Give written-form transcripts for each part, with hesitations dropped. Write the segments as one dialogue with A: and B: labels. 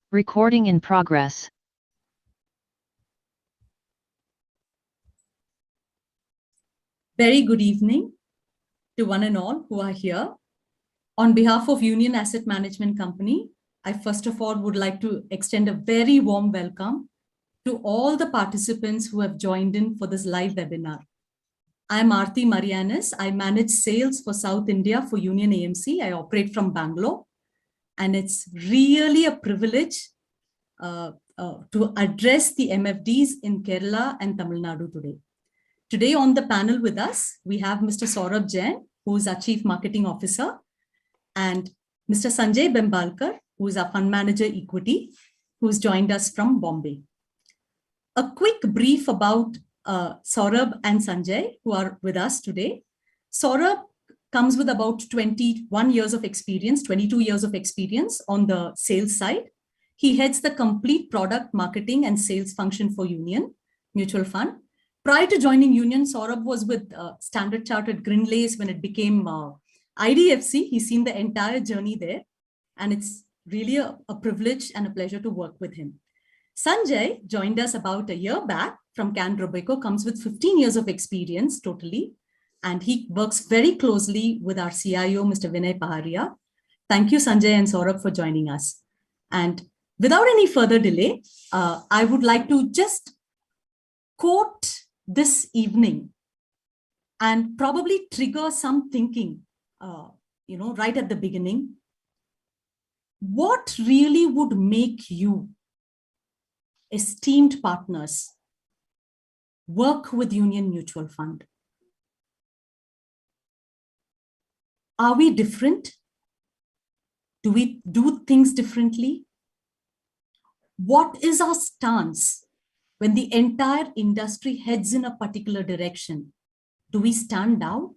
A: Recording in progress.
B: Very good evening to one and all who are here. On behalf of Union Asset Management Company, I first of all would like to extend a very warm welcome to all the participants who have joined in for this live webinar. I am Aarti Marianis. I manage sales for South India for Union AMC. I operate from Bangalore. And it's really a privilege to address the MFDs in Kerala and Tamil Nadu today. Today on the panel with us, we have Mr. Saurabh Jain, who is our Chief Marketing Officer, and Mr. Sanjay Bembalkar, who is our Fund Manager Equity, who's joined us from Bombay. A quick brief about Saurabh and Sanjay, who are with us today. Saurabh comes with about 21 years of experience, 22 years of experience on the sales side. He heads the complete product marketing and sales function for Union Mutual Fund. Prior to joining Union, Saurabh was with Standard Chartered Grindlays when it became IDFC. He's seen the entire journey there, and it's really a privilege and a pleasure to work with him. Sanjay joined us about a year back from Can Robeco, comes with 15 years of experience totally, and he works very closely with our CIO, Mr. Vinay Paharia. Thank you, Sanjay and Saurabh, for joining us. And without any further delay, I would like to just quote this evening and probably trigger some thinking, right at the beginning. What really would make you, esteemed partners, work with Union Mutual Fund? Are we different? Do we do things differently? What is our stance when the entire industry heads in a particular direction? Do we stand out?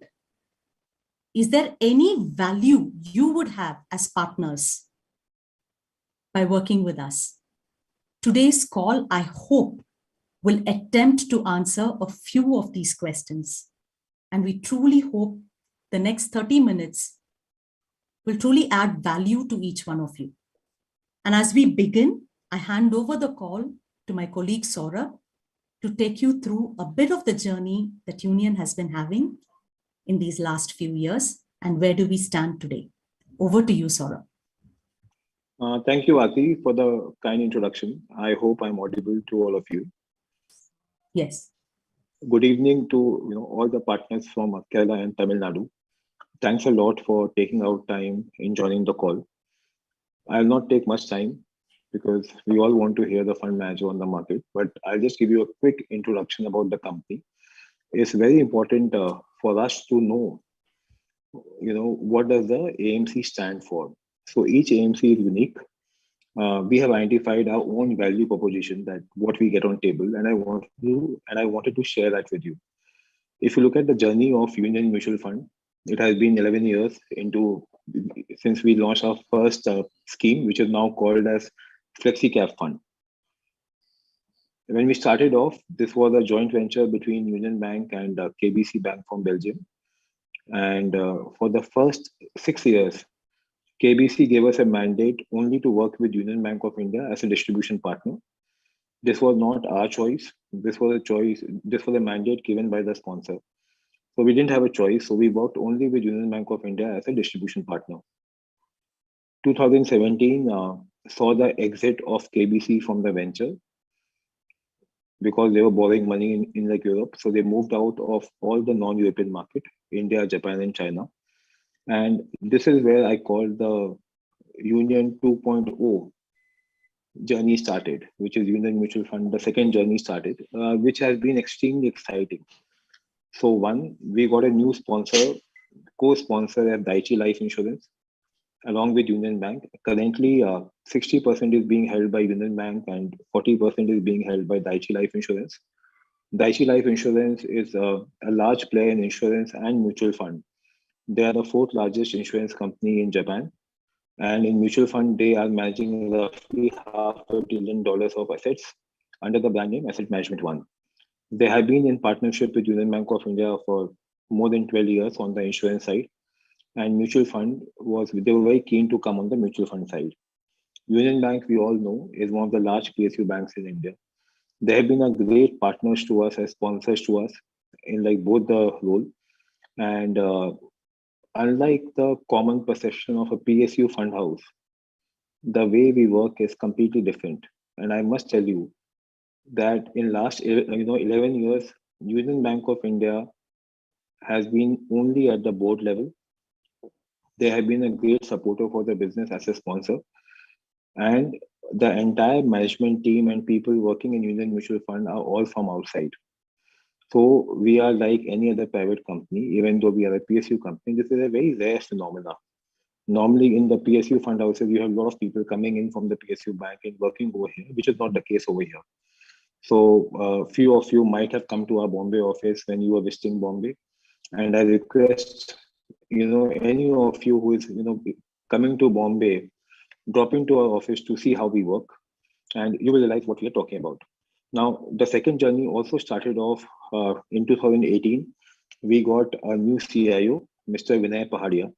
B: Is there any value you would have as partners by working with us? Today's call, I hope, will attempt to answer a few of these questions. And we truly hope the next 30 minutes will truly add value to each one of you. And as we begin, I hand over the call to my colleague Saurabh to take you through a bit of the journey that Union has been having in these last few years and where do we stand today. Over to you, Saurabh.
C: Thank you, Aarti, for the kind introduction. I hope I'm audible to all of you.
B: Yes.
C: Good evening to all the partners from Kerala and Tamil Nadu. Thanks a lot for taking out time in joining the call. I'll not take much time because we all want to hear the fund manager on the market, but I'll just give you a quick introduction about the company. It's very important for us to know, what does the AMC stand for? So each AMC is unique. We have identified our own value proposition, that what we get on table, and I wanted to share that with you. If you look at the journey of Union Mutual Fund, it has been 11 years since we launched our first scheme, which is now called as FlexiCap Fund. When we started off, this was a joint venture between Union Bank and KBC Bank from Belgium. And for the first 6 years, KBC gave us a mandate only to work with Union Bank of India as a distribution partner. This was not our choice. This was a mandate given by the sponsor. So we didn't have a choice. So we worked only with Union Bank of India as a distribution partner. 2017 saw the exit of KBC from the venture because they were borrowing money in Europe. So they moved out of all the non-European market, India, Japan, and China. And this is where I call the Union 2.0 journey started, which is Union Mutual Fund. The second journey started, which has been extremely exciting. So one, we got a new sponsor, co-sponsor at Dai-ichi Life Insurance, along with Union Bank. Currently, 60% is being held by Union Bank and 40% is being held by Dai-ichi Life Insurance. Dai-ichi Life Insurance is a large player in insurance and mutual fund. They are the fourth largest insurance company in Japan. And in mutual fund, they are managing roughly $500 billion of assets under the brand name Asset Management One. They have been in partnership with Union Bank of India for more than 12 years on the insurance side. And mutual fund they were very keen to come on the mutual fund side. Union Bank, we all know, is one of the large PSU banks in India. They have been a great partners to us as sponsors to us in like both the role. And unlike the common perception of a PSU fund house, the way we work is completely different. And I must tell you that in last 11 years, Union Bank of India has been only at the board level. They have been a great supporter for the business as a sponsor, and the entire management team and people working in Union Mutual Fund are all from outside. So we are like any other private company, even though we are a PSU company. This is a very rare phenomena. Normally, in the PSU fund houses, you have a lot of people coming in from the PSU bank and working over here, which is not the case over here. So, few of you might have come to our Bombay office when you were visiting Bombay, and I request any of you who is coming to Bombay, drop into our office to see how we work, and you will realize what we are talking about. Now, the second journey also started off in 2018. We got a new CIO, Mr. Vinay Pahadia.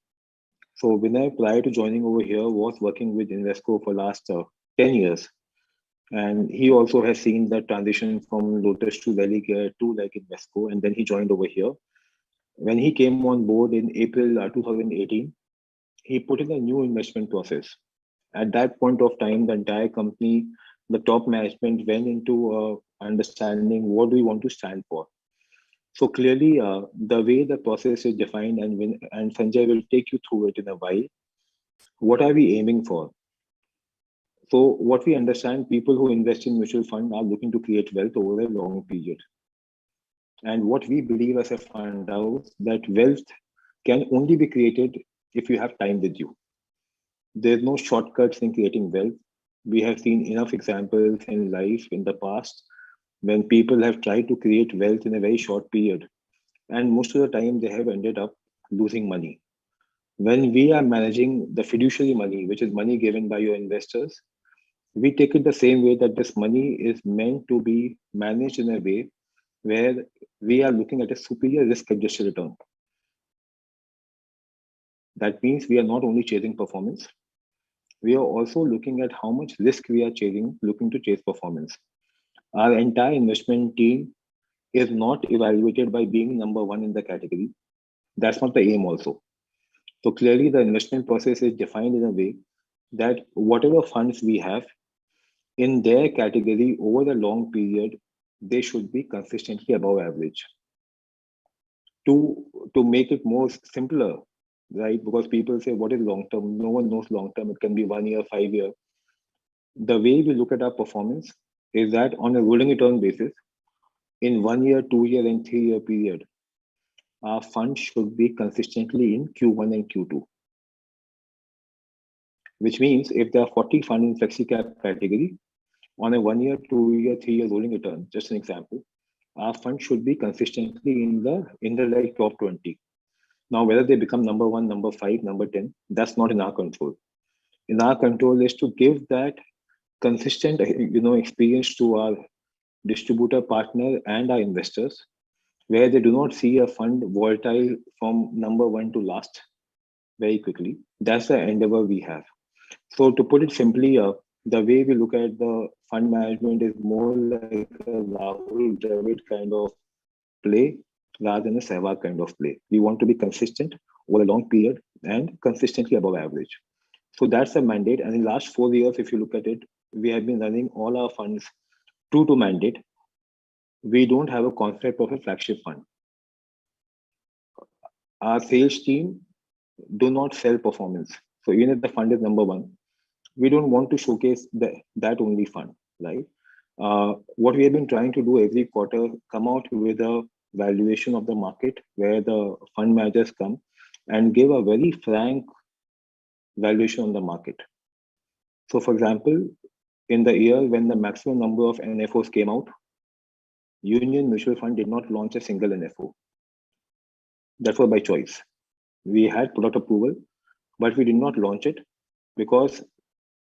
C: So Vinay, prior to joining over here, was working with Invesco for last 10 years. And he also has seen the transition from Lotus to ValueCare to like Invesco, and then he joined over here. When he came on board in April 2018, he put in a new investment process. At that point of time, the entire company, the top management went into understanding what do we want to stand for. So clearly, the way the process is defined, and Sanjay will take you through it in a while. What are we aiming for? So what we understand, people who invest in mutual fund are looking to create wealth over a long period. And what we believe as a fund house, that wealth can only be created if you have time with you. There's no shortcuts in creating wealth. We have seen enough examples in life in the past when people have tried to create wealth in a very short period. And most of the time, they have ended up losing money. When we are managing the fiduciary money, which is money given by your investors, we take it the same way that this money is meant to be managed in a way where we are looking at a superior risk-adjusted return. That means we are not only chasing performance, we are also looking at how much risk we are chasing, looking to chase performance. Our entire investment team is not evaluated by being number one in the category. That's not the aim also. So clearly the investment process is defined in a way that whatever funds we have in their category over the long period, they should be consistently above average. To make it more simpler, right? Because people say, what is long term? No one knows long term. It can be 1 year, 5 year. The way we look at our performance is that on a rolling return basis, in 1 year, 2 year, and 3 year period, our fund should be consistently in Q1 and Q2. Which means if there are 40 funds in FlexiCap category, on a 1 year, 2 year, 3 year rolling return, just an example, our fund should be consistently in the like top 20. Now, whether they become number 1, number 5, number 10, that's not in our control. In our control is to give that consistent, experience to our distributor partner and our investors, where they do not see a fund volatile from number 1 to last very quickly. That's the endeavor we have. So to put it simply, the way we look at the fund management is more like a Rahul Dravid kind of play rather than a Sehwag kind of play. We want to be consistent over a long period and consistently above average. So that's the mandate. And in the last 4 years, if you look at it, we have been running all our funds true to mandate. We don't have a concept of a flagship fund. Our sales team do not sell performance. So even if the fund is number 1, we don't want to showcase that only fund, right? What we have been trying to do every quarter, come out with a valuation of the market where the fund managers come and give a very frank valuation on the market. So for example, in the year when the maximum number of NFOs came out, Union Mutual Fund did not launch a single NFO. That was by choice. We had product approval, but we did not launch it because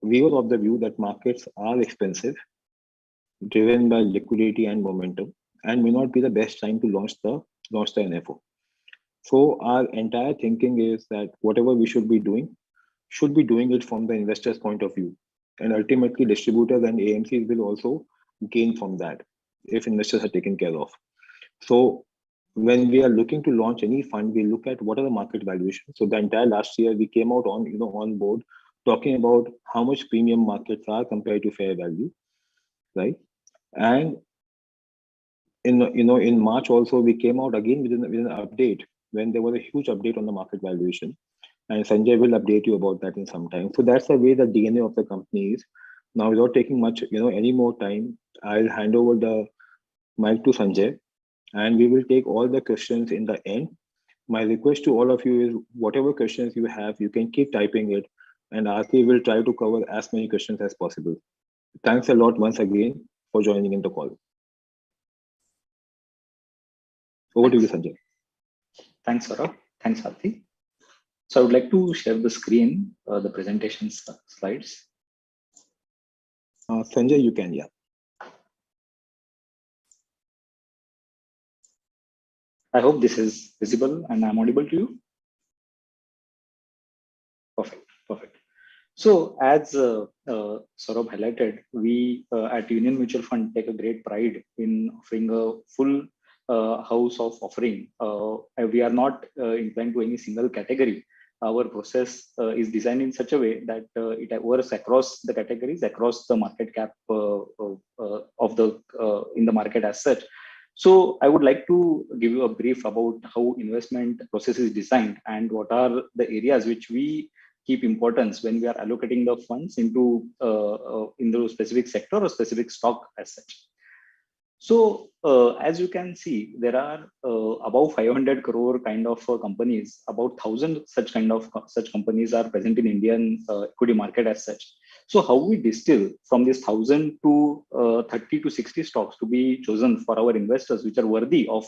C: we were of the view that markets are expensive, driven by liquidity and momentum, and may not be the best time to launch the NFO. So our entire thinking is that whatever we should be doing it from the investor's point of view. And ultimately, distributors and AMCs will also gain from that if investors are taken care of. So when we are looking to launch any fund, we look at what are the market valuations. So the entire last year, we came out on on board talking about how much premium markets are compared to fair value, right? And in March also, we came out again with an update when there was a huge update on the market valuation. And Sanjay will update you about that in some time. So that's the way the DNA of the company is. Now, without taking much, any more time, I'll hand over the mic to Sanjay, and we will take all the questions in the end. My request to all of you is whatever questions you have, you can keep typing it, and Aarti will try to cover as many questions as possible. Thanks a lot once again for joining in the call. Over to you, Sanjay.
D: Thanks, Saurabh. Thanks, Aarti. So I would like to share the screen, the presentation slides.
C: Sanjay, you can, yeah.
D: I hope this is visible and I'm audible to you. Perfect. So as Saurabh highlighted, we at Union Mutual Fund take a great pride in offering a full house of offering. We are not inclined to any single category. Our process is designed in such a way that it works across the categories, across the market cap of the in the market as such. So I would like to give you a brief about how investment process is designed and what are the areas which we keep importance when we are allocating the funds into the specific sector or specific stock as such. So as you can see, there are above 500 crore kind of companies, about 1,000 such companies are present in Indian equity market as such. So how we distill from this 1,000 to 30 to 60 stocks to be chosen for our investors, which are worthy of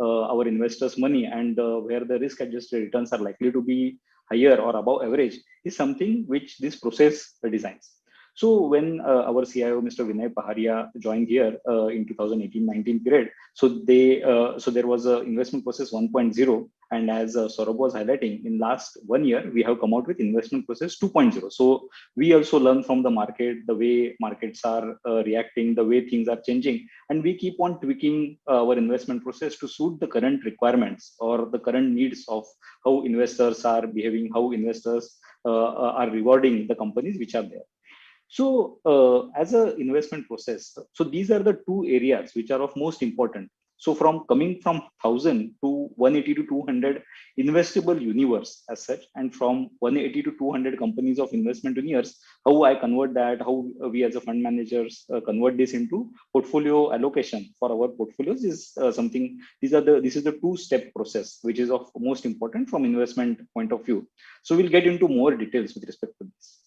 D: our investors' money and where the risk-adjusted returns are likely to be higher or above average, is something which this process designs. So when our CIO, Mr. Vinay Paharia, joined here in 2018-19 period, so there was an investment process 1.0, and as Saurabh was highlighting, in last 1 year we have come out with investment process 2.0. So we also learn from the market, the way markets are reacting, the way things are changing, and we keep on tweaking our investment process to suit the current requirements or the current needs of how investors are behaving, how investors are rewarding the companies which are there. So as an investment process, so these are the two areas which are of most important. So from coming from 1,000 to 180 to 200 investable universe as such, and from 180 to 200 companies of investment universe, how I convert that, how we as a fund managers convert this into portfolio allocation for our portfolios is something. This is the two-step process which is of most important from investment point of view. So we'll get into more details with respect to this.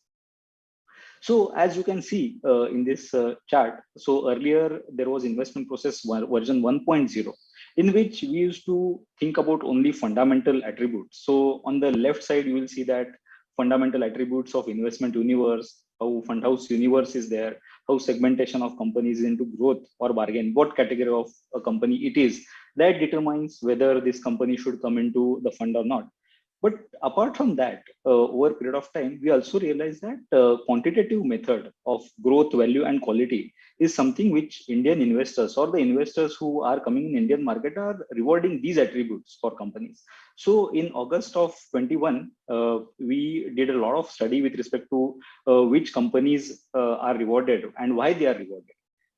D: So as you can see in this chart, so earlier there was investment process version 1.0, in which we used to think about only fundamental attributes. So on the left side, you will see that fundamental attributes of investment universe, how fund house universe is there, how segmentation of companies into growth or bargain, what category of a company it is, that determines whether this company should come into the fund or not. But apart from that, over a period of time, we also realize that quantitative method of growth, value, and quality is something which Indian investors or the investors who are coming in Indian market are rewarding these attributes for companies. So in August of 21, we did a lot of study with respect to which companies are rewarded and why they are rewarded.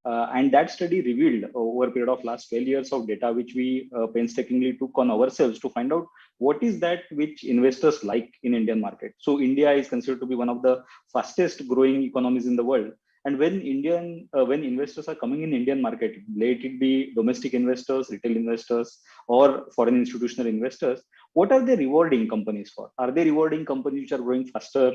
D: And that study revealed over a period of last 12 years of data, which we painstakingly took on ourselves to find out what is that which investors like in Indian market. So India is considered to be one of the fastest growing economies in the world. And when investors are coming in Indian market, let it be domestic investors, retail investors, or foreign institutional investors, what are they rewarding companies for? Are they rewarding companies which are growing faster?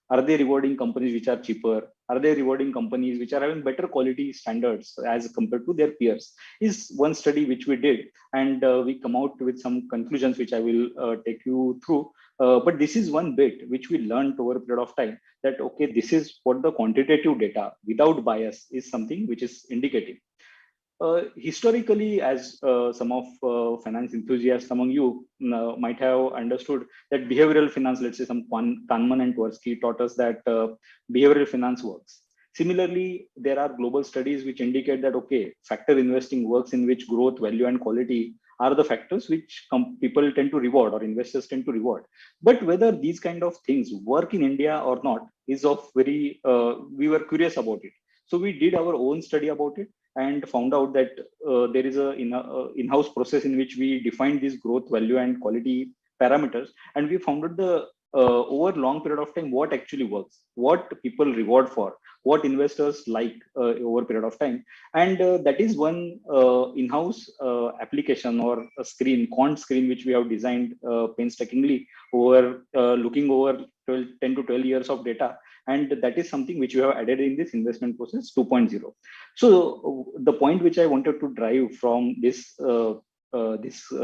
D: Are they rewarding companies which are cheaper? Are they rewarding companies which are having better quality standards as compared to their peers? Is one study which we did, and we come out with some conclusions which I will take you through. But this is one bit which we learned over a period of time, that okay, this is what the quantitative data without bias is something which is indicative. Historically, as some of finance enthusiasts among you might have understood, that behavioral finance, let's say some Kahneman and Tversky taught us that behavioral finance works. Similarly, there are global studies which indicate that, okay, factor investing works, in which growth, value, and quality are the factors which people tend to reward, or investors tend to reward. But whether these kind of things work in India or not is of very, we were curious about it. So we did our own study about it and found out that there is a in-house process in which we define these growth, value, and quality parameters. And we found out the over long period of time what actually works, what people reward for, what investors like over period of time. And that is one in-house application or a screen, quant screen, which we have designed painstakingly over looking over 10 to 12 years of data. And that is something which we have added in this investment process 2.0. So the point which I wanted to drive from this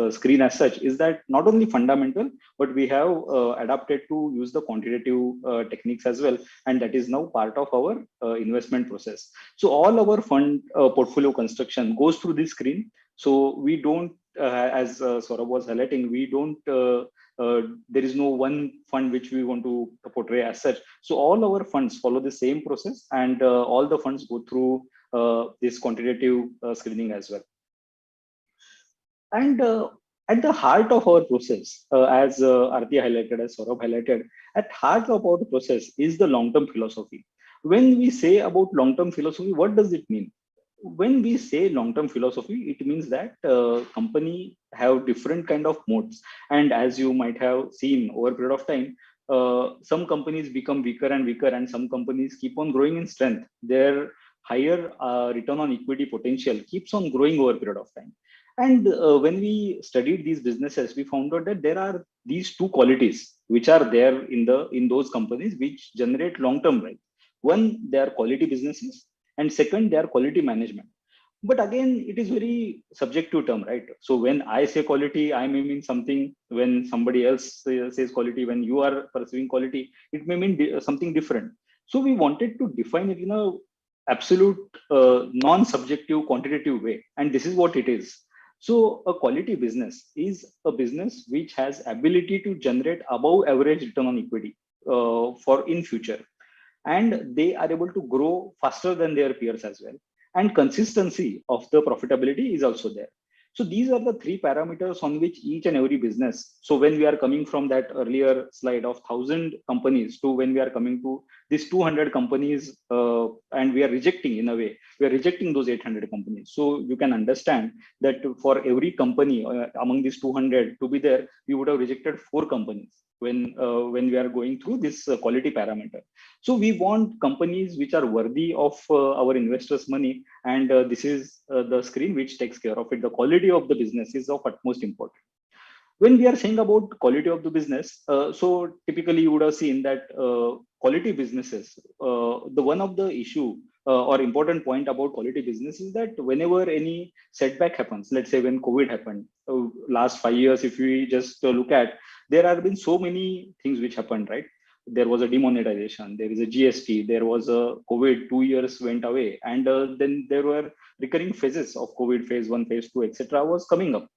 D: screen as such is that not only fundamental, but we have adapted to use the quantitative techniques as well. And that is now part of our investment process. So all our fund portfolio construction goes through this screen. So we don't, as Saurabh was highlighting, we don't, there is no one fund which we want to portray as such. So all our funds follow the same process, and all the funds go through this quantitative screening as well. And at the heart of our process, as Aarti highlighted, as Saurabh highlighted, at heart of our process is the long-term philosophy. When we say about long-term philosophy, what does it mean? When we say long-term philosophy, it means that company have different kind of modes. And as you might have seen over a period of time, some companies become weaker and weaker, and some companies keep on growing in strength. Their higher return on equity potential keeps on growing over a period of time. And when we studied these businesses, we found out that there are these two qualities which are there in those companies which generate long-term wealth. One, they are quality businesses, and second, they are quality management. But again, it is very subjective term, right? So when I say quality, I may mean something. When somebody else says quality, when you are pursuing quality, it may mean something different. So we wanted to define it in a absolute non-subjective quantitative way, and this is what it is. So a quality business is a business which has ability to generate above average return on equity for in future, and they are able to grow faster than their peers as well. And consistency of the profitability is also there. So these are the three parameters on which each and every business. So when we are coming from that earlier slide of 1,000 companies to when we are coming to these 200 companies, and we are rejecting, in a way, we are rejecting those 800 companies. So you can understand that for every company among these 200 to be there, we would have rejected 4 companies when we are going through this quality parameter. So we want companies which are worthy of our investors' money, and this is the screen which takes care of it. The quality of the business is of utmost importance. When we are saying about quality of the business, so typically you would have seen that quality businesses, the one of the issue or important point about quality business is that whenever any setback happens, let's say when COVID happened, last 5 years, if we just look at, there have been so many things which happened, right? There was a demonetization, there is a GST, there was a COVID, 2 years went away, and then there were recurring phases of COVID, phase 1, phase 2, etc. was coming up.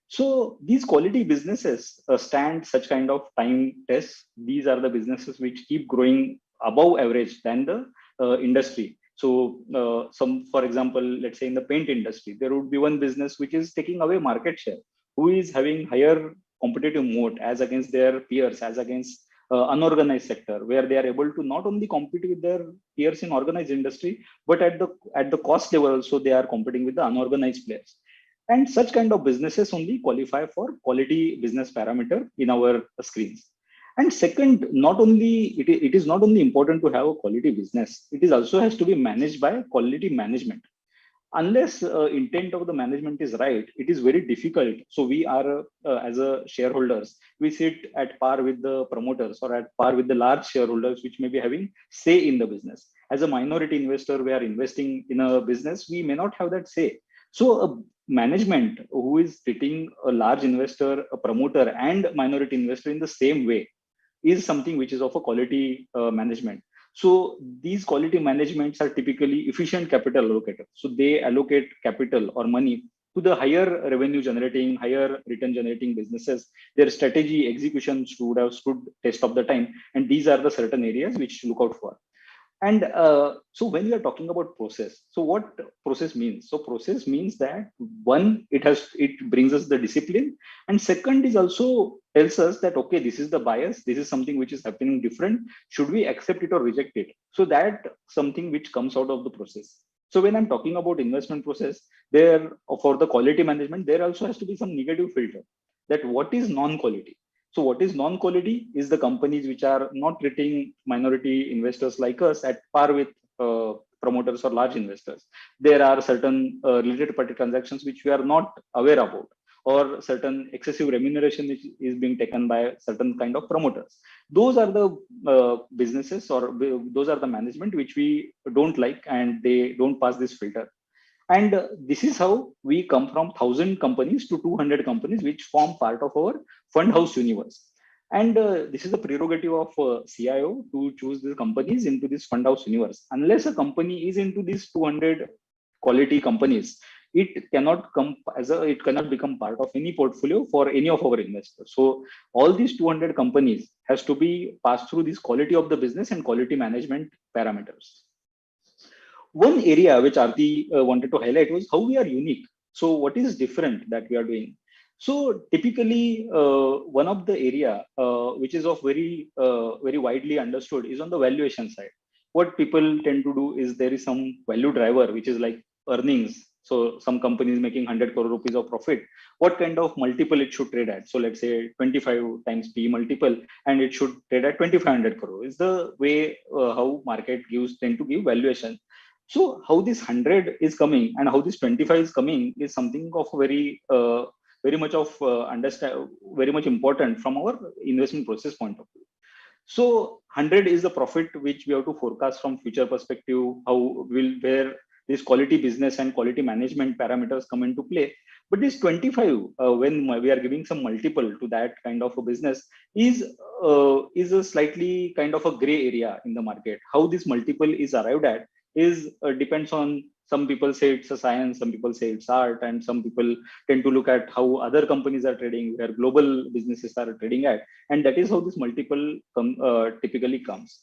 D: So these quality businesses stand such kind of time tests. These are the businesses which keep growing above average than the industry. So for example, let's say in the paint industry, there would be one business which is taking away market share, who is having higher competitive moat as against their peers, as against unorganized sector, where they are able to not only compete with their peers in organized industry, but at the cost level also they are competing with the unorganized players. And such kind of businesses only qualify for quality business parameter in our screens. And second, not only it is not only important to have a quality business, it is also has to be managed by quality management. Unless intent of the management is right, it is very difficult. So we are as a shareholders, we sit at par with the promoters or at par with the large shareholders which may be having say in the business. As a minority investor, we are investing in a business, we may not have that say. So a management who is treating a large investor, a promoter and minority investor in the same way is something which is of a quality management. So these quality managements are typically efficient capital allocators. So they allocate capital or money to the higher revenue generating, higher return generating businesses. Their strategy execution should have stood test of the time. And these are the certain areas which to look out for. And so when we are talking about process, so what process means? So process means that one, it brings us the discipline, and second is also tells us that okay, this is the bias, this is something which is happening different. Should we accept it or reject it? So that something which comes out of the process. So when I'm talking about investment process, there for the quality management, there also has to be some negative filter. That what is non-quality? So what is non-quality is the companies which are not treating minority investors like us at par with promoters or large investors. There are certain related party transactions which we are not aware about, or certain excessive remuneration which is being taken by certain kind of promoters. Those are the businesses, or those are the management which we don't like, and they don't pass this filter. And this is how we come from 1,000 companies to 200 companies, which form part of our fund house universe. And this is the prerogative of CIO to choose the companies into this fund house universe. Unless a company is into these 200 quality companies, it cannot come it cannot become part of any portfolio for any of our investors. So all these 200 companies has to be passed through this quality of the business and quality management parameters. One area which Aarti wanted to highlight was how we are unique. So what is different that we are doing? So typically, one of the area which is of very widely understood is on the valuation side. What people tend to do is there is some value driver which is like earnings. So some companies making 100 crore rupees of profit. What kind of multiple it should trade at? So let's say 25 times P multiple, and it should trade at 2,500 crore. Is the way how market tend to give valuation. So how this 100 is coming and how this 25 is coming is something of very much of very much important from our investment process point of view. So 100 is the profit which we have to forecast from future perspective. Where this quality business and quality management parameters come into play. But this 25, when we are giving some multiple to that kind of a business, is a slightly kind of a gray area in the market. How this multiple is arrived at is depends on, some people say it's a science, some people say it's art, and some people tend to look at how other companies are trading, where global businesses are trading at, and that is how this multiple typically comes.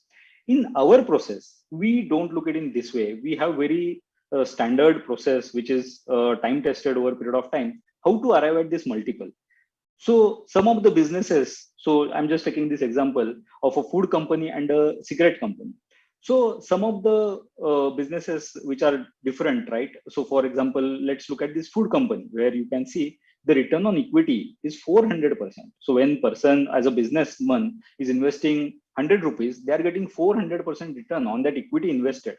D: In our process, we don't look at it in this way. We have very standard process which is time tested over a period of time, how to arrive at this multiple. So some of the businesses, so I'm just taking this example of a food company and a cigarette company. So some of the businesses which are different, right? So for example, let's look at this food company where you can see the return on equity is 400%. So when person as a businessman is investing 100 rupees, they are getting 400% return on that equity invested.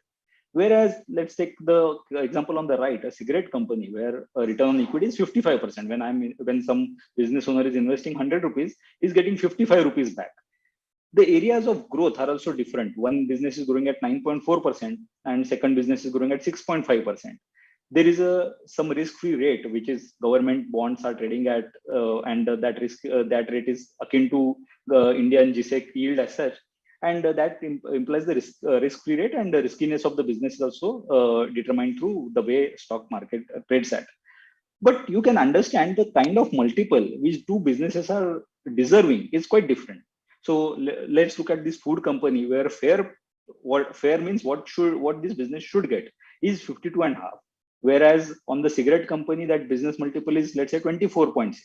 D: Whereas let's take the example on the right, a cigarette company where a return on equity is 55%. When some business owner is investing 100 rupees, he's getting 55 rupees back. The areas of growth are also different. One business is growing at 9.4% and second business is growing at 6.5%. There is some risk-free rate, which is government bonds are trading at, and that rate is akin to the Indian GSEC yield as such. And that implies the risk-free rate, and the riskiness of the business is also determined through the way stock market trades at. But you can understand the kind of multiple which two businesses are deserving is quite different. So let's look at this food company where what fair means what this business should get is 52.5. Whereas on the cigarette company, that business multiple is, let's say, 24.6.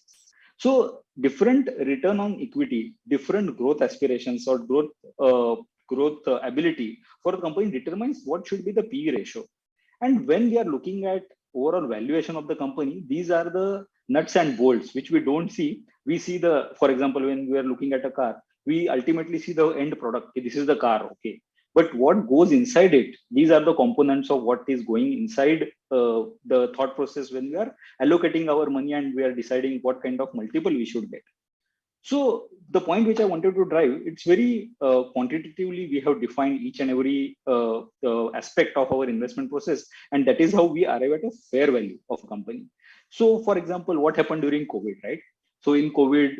D: So different return on equity, different growth aspirations or growth ability for the company determines what should be the PE ratio. And when we are looking at overall valuation of the company, these are the nuts and bolts which we don't see. We see for example, when we are looking at a car, we ultimately see the end product. Okay, this is the car. Okay. But what goes inside it, these are the components of what is going inside the thought process when we are allocating our money and we are deciding what kind of multiple we should get. So the point which I wanted to drive, it's very quantitatively we have defined each and every aspect of our investment process, and that is how we arrive at a fair value of a company. So for example, what happened during COVID, right? So in COVID,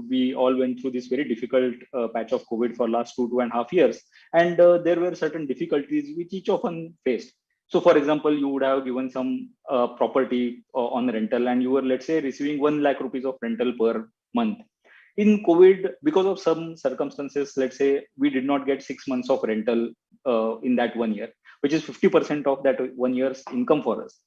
D: we all went through this very difficult patch of COVID for last 2.5 years, and there were certain difficulties which each of us faced. So, for example, you would have given some property on rental, and you were, let's say, receiving 1 lakh rupees of rental per month. In COVID, because of some circumstances, let's say we did not get 6 months of rental in that 1 year, which is 50% of that 1 year's income for us.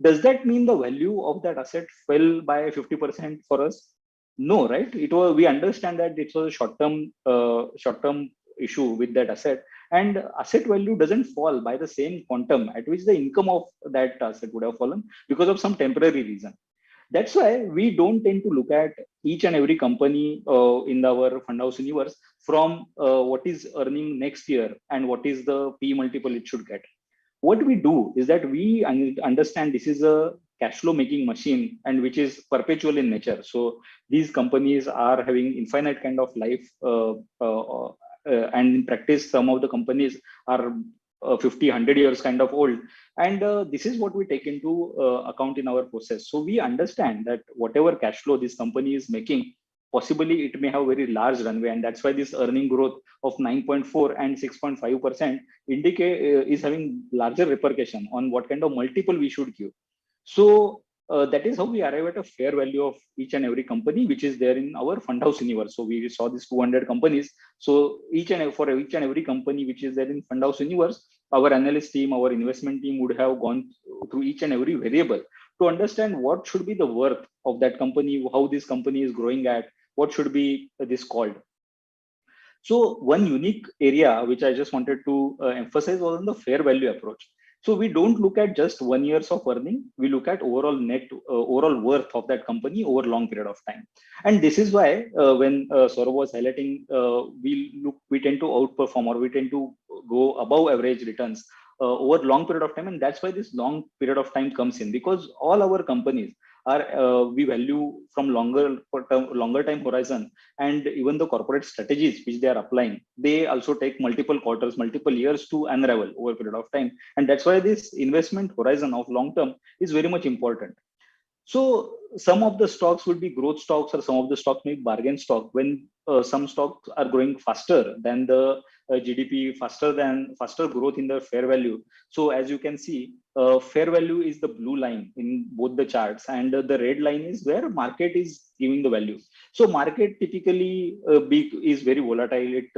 D: Does that mean the value of that asset fell by 50% for us? No, right? It was, we understand that it was a short-term issue with that asset, and asset value doesn't fall by the same quantum at which the income of that asset would have fallen because of some temporary reason. That's why we don't tend to look at each and every company in our fund house universe from what is earning next year and what is the P multiple it should get. What we do is that we understand this is a cash flow making machine and which is perpetual in nature. So these companies are having infinite kind of life, and in practice, some of the companies are 50, 100 years kind of old. And this is what we take into account in our process. So we understand that whatever cash flow this company is making, possibly it may have very large runway. And that's why this earning growth of 9.4 and 6.5% is having larger repercussion on what kind of multiple we should give. So that is how we arrive at a fair value of each and every company, which is there in our fund house universe. So we saw these 200 companies. So for each and every company which is there in fund house universe, our analyst team, our investment team would have gone through each and every variable to understand what should be the worth of that company, how this company is growing at, what should be this called. So one unique area which I just wanted to emphasize was on the fair value approach. So we don't look at just 1 year's of earning. We look at overall worth of that company over a long period of time. And this is why when Saurabh was highlighting, we tend to outperform, or we tend to go above average returns over long period of time. And that's why this long period of time comes in, because all our companies are we value from longer time horizon, and even the corporate strategies which they are applying, they also take multiple quarters, multiple years to unravel over a period of time. And that's why this investment horizon of long term is very much important. So some of the stocks would be growth stocks, or some of the stocks may be bargain stock, when some stocks are growing faster than the GDP, faster growth in the fair value. So as you can see, fair value is the blue line in both the charts, and the red line is where market is giving the value. So market typically is very volatile. It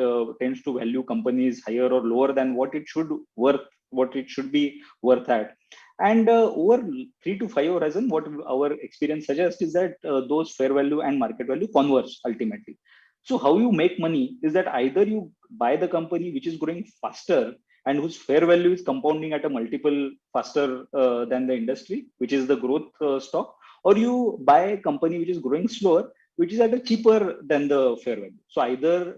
D: tends to value companies higher or lower than what it should be worth at. And over 3 to 5 horizon, what our experience suggests is that those fair value and market value converge ultimately. So how you make money is that either you buy the company which is growing faster and whose fair value is compounding at a multiple faster than the industry, which is the growth stock, or you buy a company which is growing slower, which is at a cheaper than the fair value. So either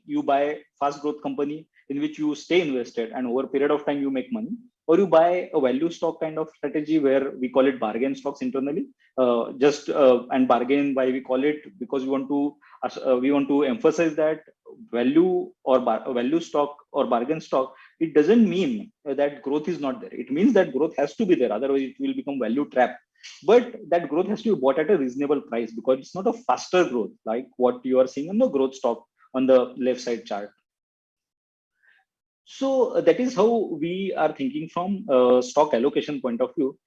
D: you buy fast growth company in which you stay invested and over a period of time you make money, or you buy a value stock kind of strategy where we call it bargain stocks internally. And bargain, why we call it, because we want to emphasize that value or value stock or bargain stock, it doesn't mean that growth is not there. It means that growth has to be there, otherwise it will become value trap. But that growth has to be bought at a reasonable price, because it's not a faster growth like what you are seeing in the growth stock on the left side chart. So that is how we are thinking from a stock allocation point of view.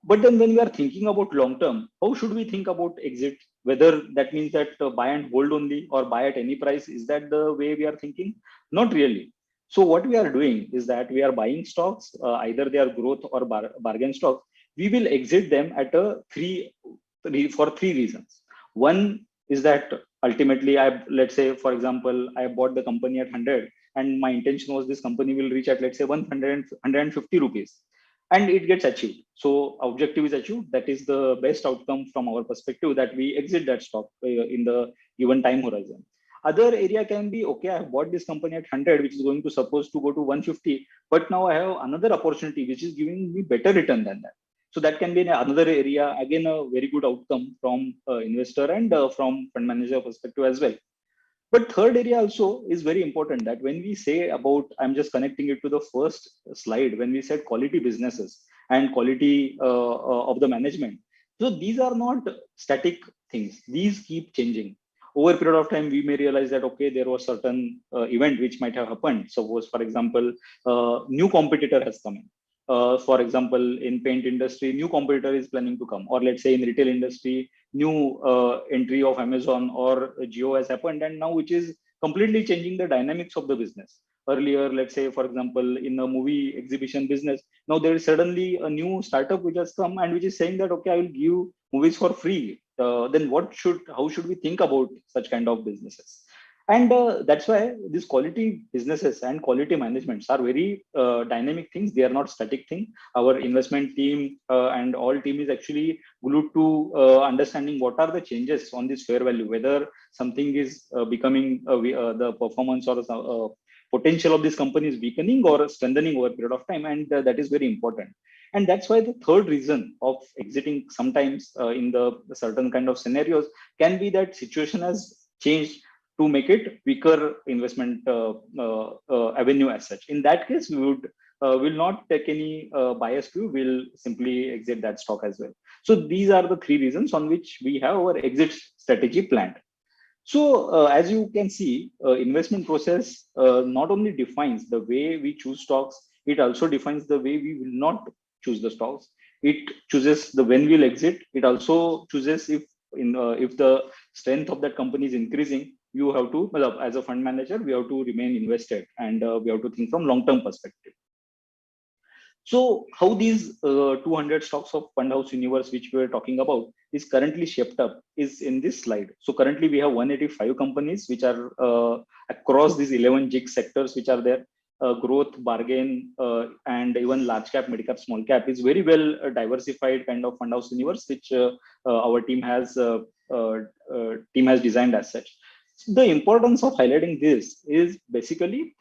D: But then when we are thinking about long term, how should we think about exit? Whether that means that buy and hold only, or buy at any price, is that the way we are thinking? Not really. So what we are doing is that we are buying stocks, either they are growth or bargain stocks. We will exit them at for three reasons. One is that ultimately, let's say, for example, I bought the company at 100, and my intention was this company will reach at, let's say, 150 rupees, and it gets achieved. So objective is achieved. That is the best outcome from our perspective, that we exit that stock in the given time horizon. Other area can be, okay, I have bought this company at 100, which is going to supposed to go to 150, but now I have another opportunity which is giving me better return than that. So that can be another area, again, a very good outcome from investor and from fund manager perspective as well. But third area also is very important, that when we say about, I'm just connecting it to the first slide, when we said quality businesses and quality of the management. So these are not static things. These keep changing. Over a period of time, we may realize that, okay, there was certain event which might have happened. Suppose, for example, new competitor has come in. For example, in paint industry, new competitor is planning to come, or let's say in retail industry, new entry of Amazon or Jio has happened, and now which is completely changing the dynamics of the business. Earlier, let's say, for example, in a movie exhibition business, now there is suddenly a new startup which has come and which is saying that, okay, I will give movies for free. Then how should we think about such kind of businesses? And that's why these quality businesses and quality managements are very dynamic things. They are not static thing. Our investment team and all team is actually glued to understanding what are the changes on this fair value, whether something is becoming the performance or potential of this company is weakening or strengthening over a period of time. And that is very important. And that's why the third reason of exiting sometimes in the certain kind of scenarios can be that situation has changed to make it weaker investment avenue as such. In that case, we would will not take any biased view. We'll simply exit that stock as well. So these are the three reasons on which we have our exit strategy planned. So as you can see, investment process not only defines the way we choose stocks, it also defines the way we will not choose the stocks. It chooses the when we'll exit. It also chooses if the strength of that company is increasing, you have to, as a fund manager, we have to remain invested, and we have to think from long-term perspective. So how these 200 stocks of Fund House Universe, which we were talking about, is currently shaped up is in this slide. So currently we have 185 companies which are across these 11 GIG sectors which are there. Growth, bargain, and even large cap, mid cap, small cap is very well diversified kind of Fund House Universe, which our team has designed as such. The importance of highlighting this is basically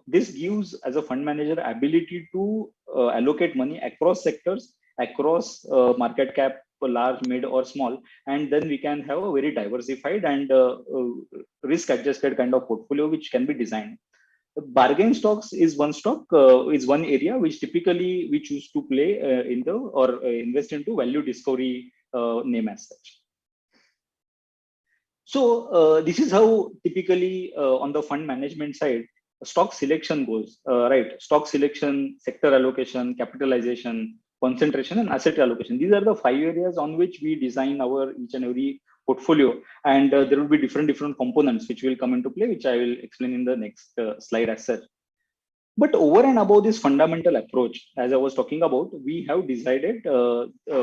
D: this gives, as a fund manager, ability to allocate money across sectors, across market cap, large, mid, or small, and then we can have a very diversified and risk-adjusted kind of portfolio which can be designed. Bargain stocks is one stock, is one area which typically we choose to play into or invest into value discovery name as such. So this is how typically on the fund management side, stock selection goes, right? Stock selection, sector allocation, capitalization, concentration, and asset allocation. These are the 5 areas on which we design our each and every portfolio. And there will be different components which will come into play, which I will explain in the next slide as such. But over and above this fundamental approach, as I was talking about, we have decided,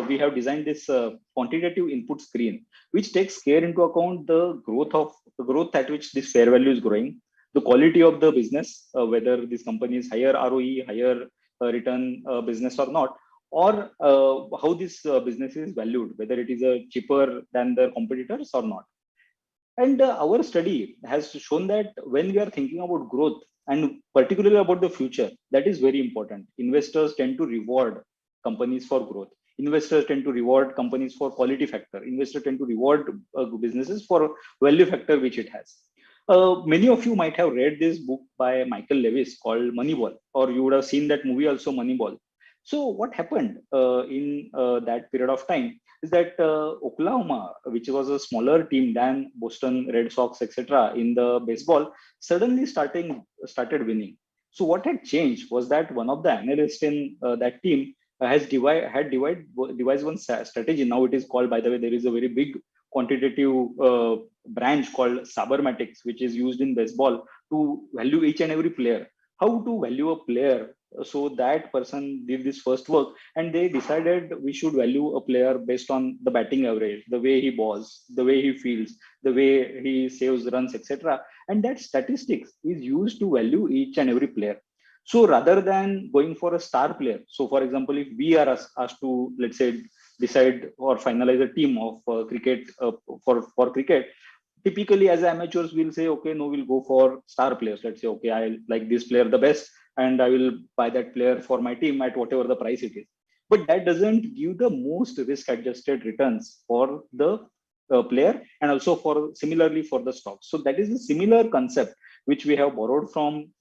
D: we have designed this quantitative input screen, which takes care into account the growth at which this fair value is growing, the quality of the business, whether this company is higher ROE, higher return business or not, or how this business is valued, whether it is cheaper than the competitors or not. And our study has shown that when we are thinking about growth, and particularly about the future, that is very important. Investors tend to reward companies for growth. Investors tend to reward companies for quality factor. Investors tend to reward businesses for value factor which it has. Many of you might have read this book by Michael Lewis called Moneyball, or you would have seen that movie also, Moneyball. So what happened in that period of time is that Oklahoma, which was a smaller team than Boston Red Sox, etc., in the baseball, suddenly started winning. So what had changed was that one of the analysts in that team had devised one strategy. Now it is called, by the way, there is a very big quantitative branch called Sabermatics, which is used in baseball to value each and every player. How to value a player? So that person did this first work, and they decided we should value a player based on the batting average, the way he balls, the way he fields, the way he saves runs, etc. And that statistics is used to value each and every player. So rather than going for a star player, so for example, if we are asked to, let's say, decide or finalize a team of cricket for cricket, typically as amateurs we'll say, okay, no, we'll go for star players. Let's say, okay, I like this player the best, and I will buy that player for my team at whatever the price it is. But that doesn't give the most risk-adjusted returns for the player, and also for similarly for the stocks. So that is a similar concept which we have borrowed from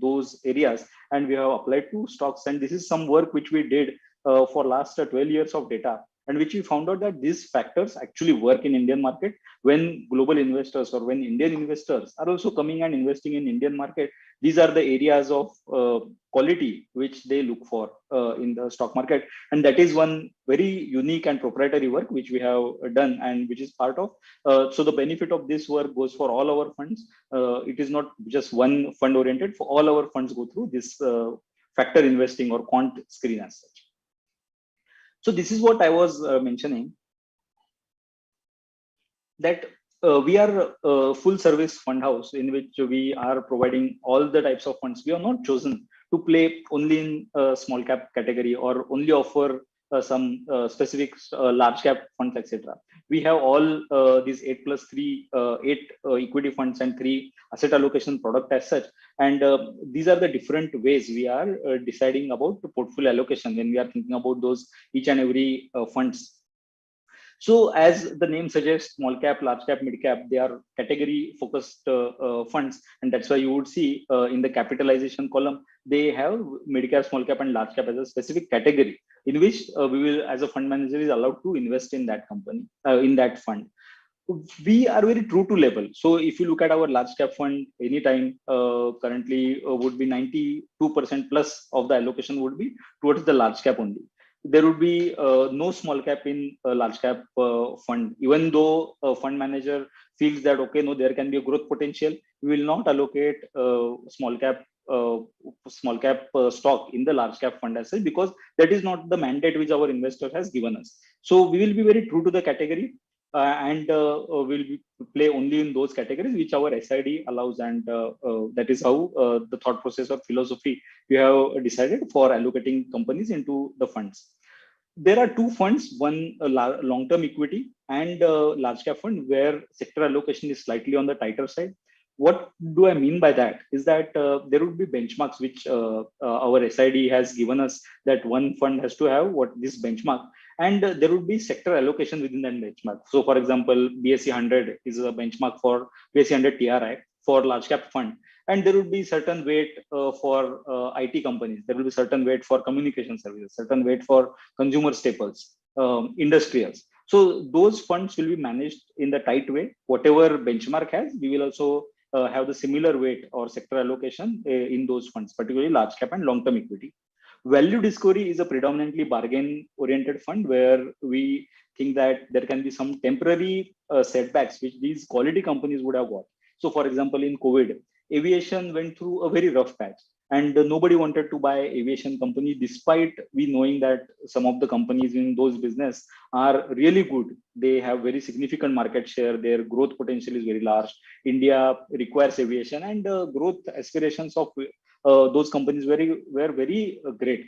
D: those areas, and we have applied to stocks. And this is some work which we did for last 12 years of data. and which we found out that these factors actually work in Indian market when global investors or when Indian investors are also coming and investing in Indian market. These are the areas of quality which they look for in the stock market, and that is one very unique and proprietary work which we have done, and which is part of. So the benefit of this work goes for all our funds. It is not just one fund oriented. For all our funds go through this factor investing or quant screen as such. So this is what I was mentioning, that we are a full service fund house in which we are providing all the types of funds. We are not chosen to play only in small cap category or only offer some specific large cap funds, etc. We have all these 8+3 equity funds and 3 asset allocation product as such. And these are the different ways we are deciding about the portfolio allocation when we are thinking about those each and every funds. So as the name suggests, small cap, large cap, mid cap, they are category focused funds. And that's why you would see in the capitalization column, they have mid cap, small cap and large cap as a specific category in which we will, as a fund manager, is allowed to invest in that company, in that fund. We are very true to label. So if you look at our large cap fund, anytime currently would be 92% plus of the allocation would be towards the large cap only. There would be no small cap in a large cap fund, even though a fund manager feels that, okay, no, there can be a growth potential. We will not allocate small cap stock in the large cap fund as such, because that is not the mandate which our investor has given us. So we will be very true to the category and will play only in those categories which our SID allows, and that is how the thought process or philosophy we have decided for allocating companies into the funds. There are 2 funds, one long-term equity and large cap fund, where sector allocation is slightly on the tighter side. What do I mean by that is that there would be benchmarks which our SID has given us, that one fund has to have what this benchmark, and there would be sector allocation within that benchmark. So for example, BSE 100 is a benchmark for BSE 100 TRI for large cap fund. And there would be certain weight for IT companies. There will be certain weight for communication services, certain weight for consumer staples, industrials. So those funds will be managed in the tight way. Whatever benchmark has, we will also have the similar weight or sector allocation in those funds, particularly large cap and long-term equity. Value discovery is a predominantly bargain-oriented fund where we think that there can be some temporary setbacks which these quality companies would have got. So for example, in COVID, aviation went through a very rough patch, and nobody wanted to buy aviation company, despite we knowing that some of the companies in those business are really good. They have very significant market share. Their growth potential is very large. India requires aviation, and growth aspirations of those companies were very great.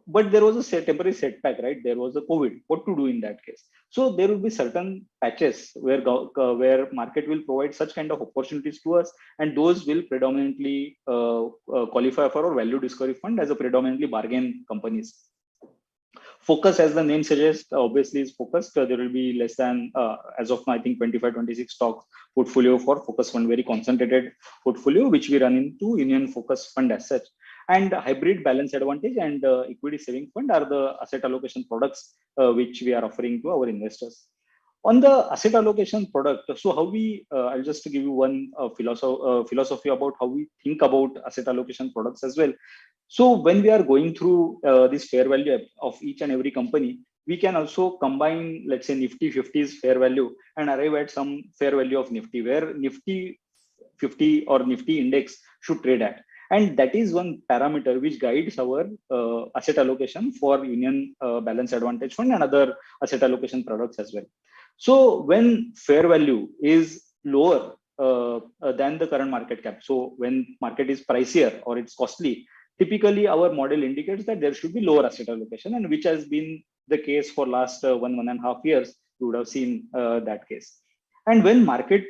D: But there was a temporary setback, right? There was a COVID. What to do in that case? So there will be certain patches where market will provide such kind of opportunities to us, and those will predominantly qualify for our value discovery fund as a predominantly bargain companies. Focus, as the name suggests, obviously is focused. There will be less than, as of now, I think 25-26 stocks portfolio for focus fund, very concentrated portfolio, which we run into Union Focus Fund as such. And hybrid balance advantage and equity saving fund are the asset allocation products which we are offering to our investors. On the asset allocation product, so how we, I'll just give you one philosophy about how we think about asset allocation products as well. So when we are going through this fair value of each and every company, we can also combine, let's say, Nifty 50's fair value and arrive at some fair value of Nifty, where Nifty 50 or Nifty index should trade at. And that is one parameter which guides our asset allocation for Union Balance Advantage Fund and other asset allocation products as well. So when fair value is lower than the current market cap, so when market is pricier or it's costly, typically our model indicates that there should be lower asset allocation, and which has been the case for last 1.5 years. You would have seen that case. And when market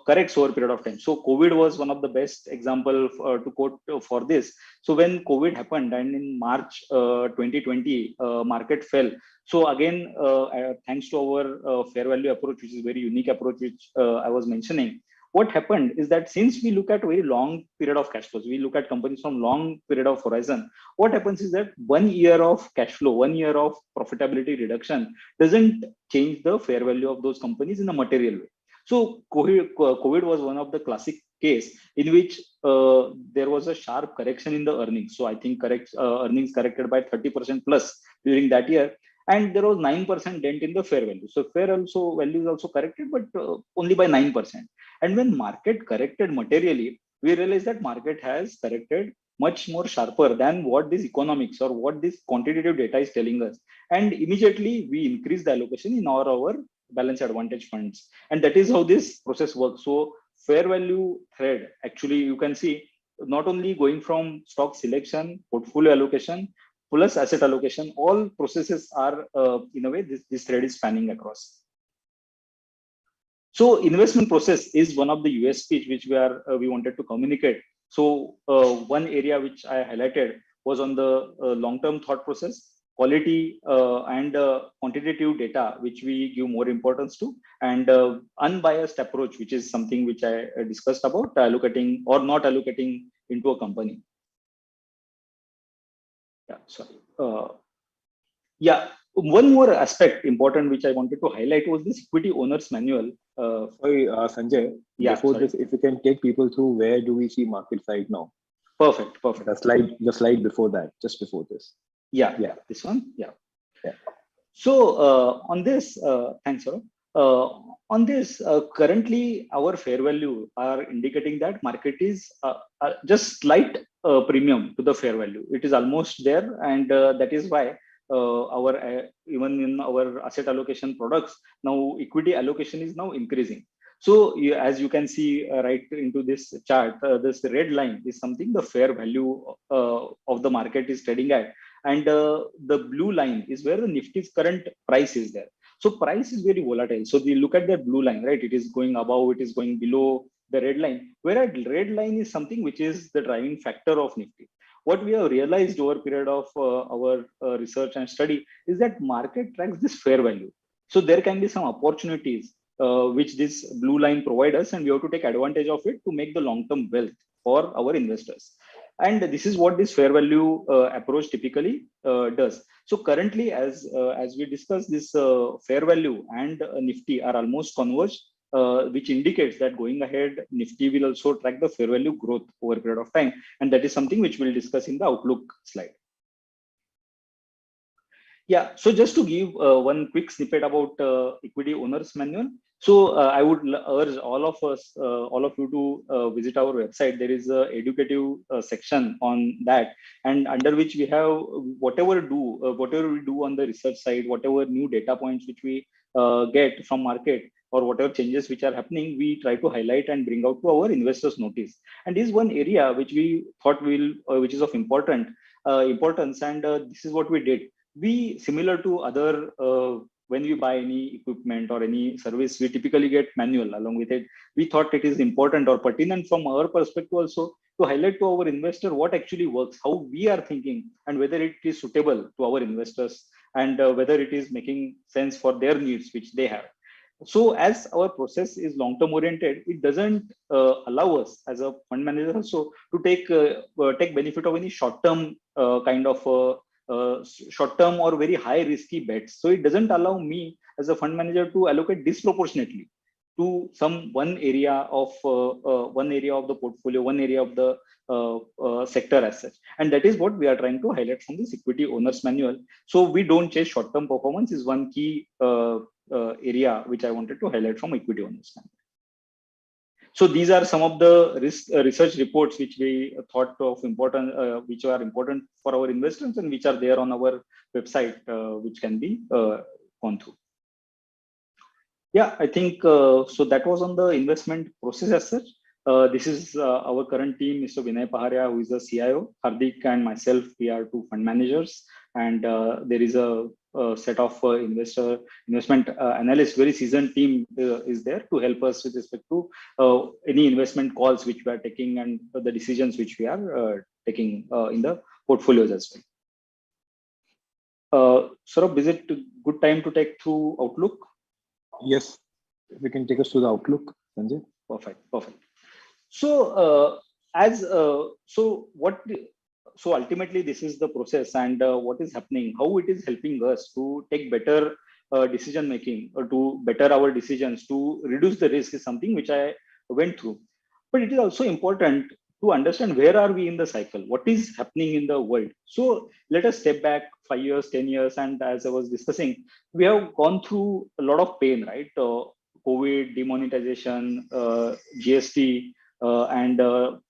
D: corrects over a period of time, so COVID was one of the best example to quote for this. So when COVID happened and in March 2020, market fell. So again, thanks to our fair value approach, which is very unique approach, which I was mentioning, what happened is that since we look at very long period of cash flows, we look at companies from long period of horizon, what happens is that 1 year of cash flow, 1 year of profitability reduction doesn't change the fair value of those companies in a material way. So COVID was one of the classic case in which there was a sharp correction in the earnings. So I think earnings corrected by 30% plus during that year. And there was 9% dent in the fair value. So fair value is also corrected, but only by 9%. And when market corrected materially, we realized that market has corrected much more sharper than what this economics or what this quantitative data is telling us. And immediately we increase the allocation in our balance advantage funds. And that is how this process works. So fair value thread, actually, you can see not only going from stock selection, portfolio allocation, plus asset allocation, all processes are in a way this thread is spanning across. So investment process is one of the USPs which we wanted to communicate. So one area which I highlighted was on the long-term thought process, quality and quantitative data, which we give more importance to, and unbiased approach, which is something which I discussed about allocating or not allocating into a company. Yeah, sorry. Yeah, one more aspect important which I wanted to highlight was this equity owners manual.
C: Sorry, Sanjay.
D: Yeah,
C: before
D: sorry.
C: this, if you can take people through where do we see markets right now?
D: Perfect.
C: The slide before that, just before this.
D: Yeah, this one. Yeah.
C: Yeah.
D: So on this, thanks, Saurabh. On this, currently our fair value are indicating that market is just slight premium to the fair value. It is almost there, and that is why our even in our asset allocation products now equity allocation is now increasing. So as you can see right into this chart, this red line is something the fair value of the market is trading at, and the blue line is where the Nifty's current price is there. So price is very volatile. So we look at that blue line, right? It is going above, it is going below the red line. Whereas red line is something which is the driving factor of Nifty. What we have realized over a period of our research and study is that market tracks this fair value. So there can be some opportunities which this blue line provides us, and we have to take advantage of it to make the long-term wealth for our investors. And this is what this fair value approach typically does. So currently, as we discussed, this fair value and Nifty are almost converged, which indicates that going ahead, Nifty will also track the fair value growth over a period of time. And that is something which we'll discuss in the outlook slide. Yeah, so just to give one quick snippet about equity owners manual. So I would urge all of us, all of you to visit our website. There is a educative section on that, and under which we have whatever we do on the research side, whatever new data points which we get from market, or whatever changes which are happening, we try to highlight and bring out to our investors' notice. And this is one area which we thought which is of importance, and this is what we did. We, similar to other when we buy any equipment or any service, we typically get manual along with it. We thought it is important or pertinent from our perspective also to highlight to our investor what actually works, how we are thinking, and whether it is suitable to our investors, and whether it is making sense for their needs which they have. So as our process is long-term oriented, it doesn't allow us as a fund manager also to take benefit of any short-term kind of short-term or very high-risky bets. So it doesn't allow me as a fund manager to allocate disproportionately to one area of the portfolio, one area of the sector as such. And that is what we are trying to highlight from this equity owners manual. So we don't chase short-term performance is one key area which I wanted to highlight from equity owners manual. So these are some of the research reports which we thought of important, which are important for our investors and which are there on our website, which can be gone through. Yeah, I think so. That was on the investment process as such. This is our current team, Mr. Vinay Paharia, who is the CIO. Hardik and myself, we are two fund managers, and there is a set of investment analysts, very seasoned team is there to help us with respect to any investment calls which we are taking and the decisions which we are taking in the portfolios as well. Saurabh, is it a good time to take through outlook?
C: Yes, if you can take us through the outlook, Sanjay.
D: Perfect. So, so ultimately, this is the process, and what is happening, how it is helping us to take better decision making, or to better our decisions, to reduce the risk is something which I went through. But it is also important to understand where are we in the cycle, what is happening in the world. So let us step back 5 years, 10 years, and as I was discussing, we have gone through a lot of pain, right? COVID, demonetization, GST, and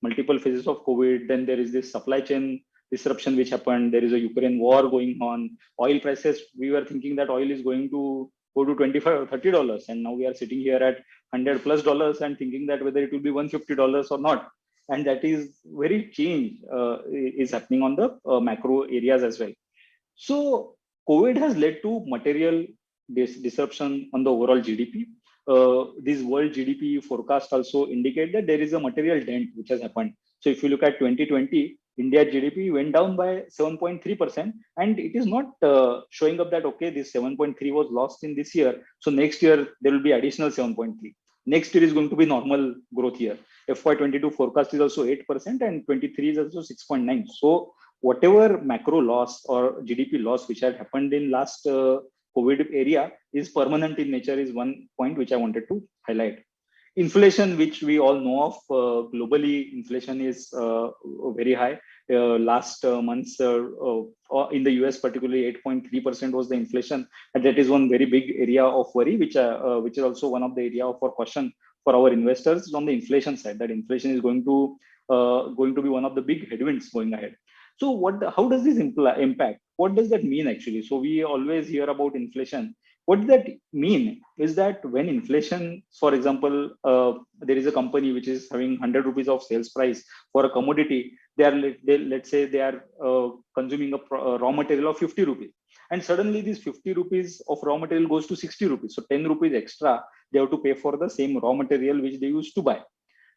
D: multiple phases of COVID. Then there is this supply chain disruption which happened. There is a Ukraine war going on. Oil prices, we were thinking that oil is going to go to $25 or $30, and now we are sitting here at $100+ and thinking that whether it will be $150 or not. And that is very change is happening on the macro areas as well. So COVID has led to material disruption on the overall GDP. This world GDP forecast also indicate that there is a material dent which has happened. So if you look at 2020, India GDP went down by 7.3%, and it is not showing up that, okay, this 7.3 was lost in this year, so next year there will be additional 7.3. Next year is going to be normal growth year. FY22 forecast is also 8%, and 23 is also 6.9. So whatever macro loss or GDP loss which had happened in last COVID area is permanent in nature, is one point which I wanted to highlight. Inflation, which we all know of, globally, inflation is very high. Last months, in the US particularly, 8.3% was the inflation, and that is one very big area of worry, which is also one of the area of caution for our investors on the inflation side. That inflation is going to be one of the big headwinds going ahead. So how does this impact? What does that mean actually? So we always hear about inflation. What does that mean is that when inflation, for example, there is a company which is having 100 rupees of sales price for a commodity, let's say they are consuming a raw material of 50 rupees. And suddenly this 50 rupees of raw material goes to 60 rupees. So 10 rupees extra, they have to pay for the same raw material which they used to buy.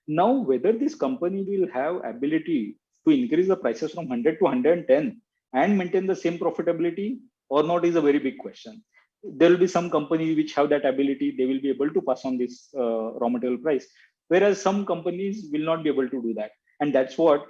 D: Now, whether this company will have ability to increase the prices from 100 to 110 and maintain the same profitability or not is a very big question. There will be some companies which have that ability, they will be able to pass on this raw material price, whereas some companies will not be able to do that. And that's what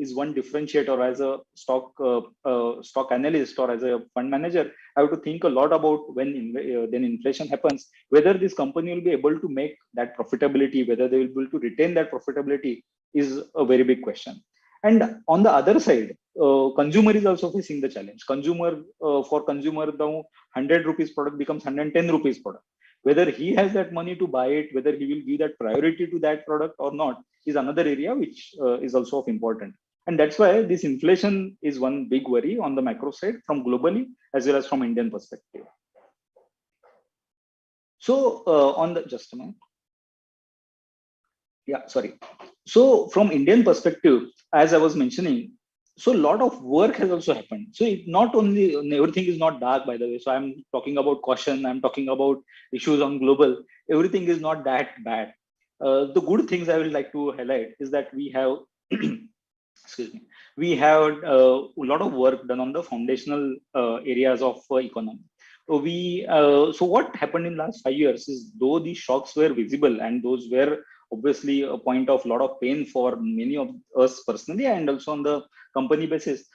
D: is one differentiator. As a stock analyst or as a fund manager, I have to think a lot about when then inflation happens, whether this company will be able to make that profitability, whether they will be able to retain that profitability is a very big question. And on the other side, consumer is also facing the challenge. For consumer, the 100 rupees product becomes 110 rupees product. Whether he has that money to buy it, whether he will give that priority to that product or not, is another area which is also of important. And that's why this inflation is one big worry on the macro side from globally as well as from Indian perspective. So just a minute. Yeah, sorry. So from Indian perspective, as I was mentioning, so a lot of work has also happened. So it not only, everything is not dark, by the way. So I'm talking about caution, I'm talking about issues on global. Everything is not that bad. The good things I would like to highlight is that we have, excuse me, we have a lot of work done on the foundational areas of economy. So what happened in last 5 years is, though these shocks were visible and those were obviously a point of lot of pain for many of us personally and also on the company basis,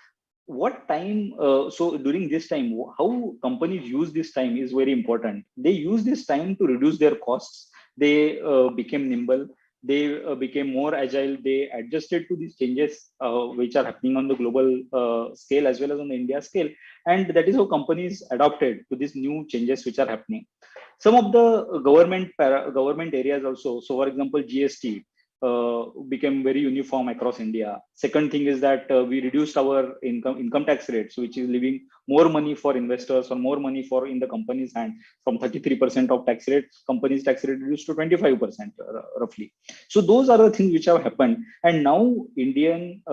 D: what time, so during this time, how companies use this time is very important. They use this time to reduce their costs. They became nimble. They became more agile. They adjusted to these changes which are happening on the global scale as well as on the India scale. And that is how companies adopted to these new changes which are happening. Some of the government areas also, so for example, GST became very uniform across India. Second thing is that we reduced our income tax rates, which is leaving more money for investors or more money for in the company's hand. From 33% of tax rate, companies tax rate reduced to 25% roughly. So those are the things which have happened. And now Indian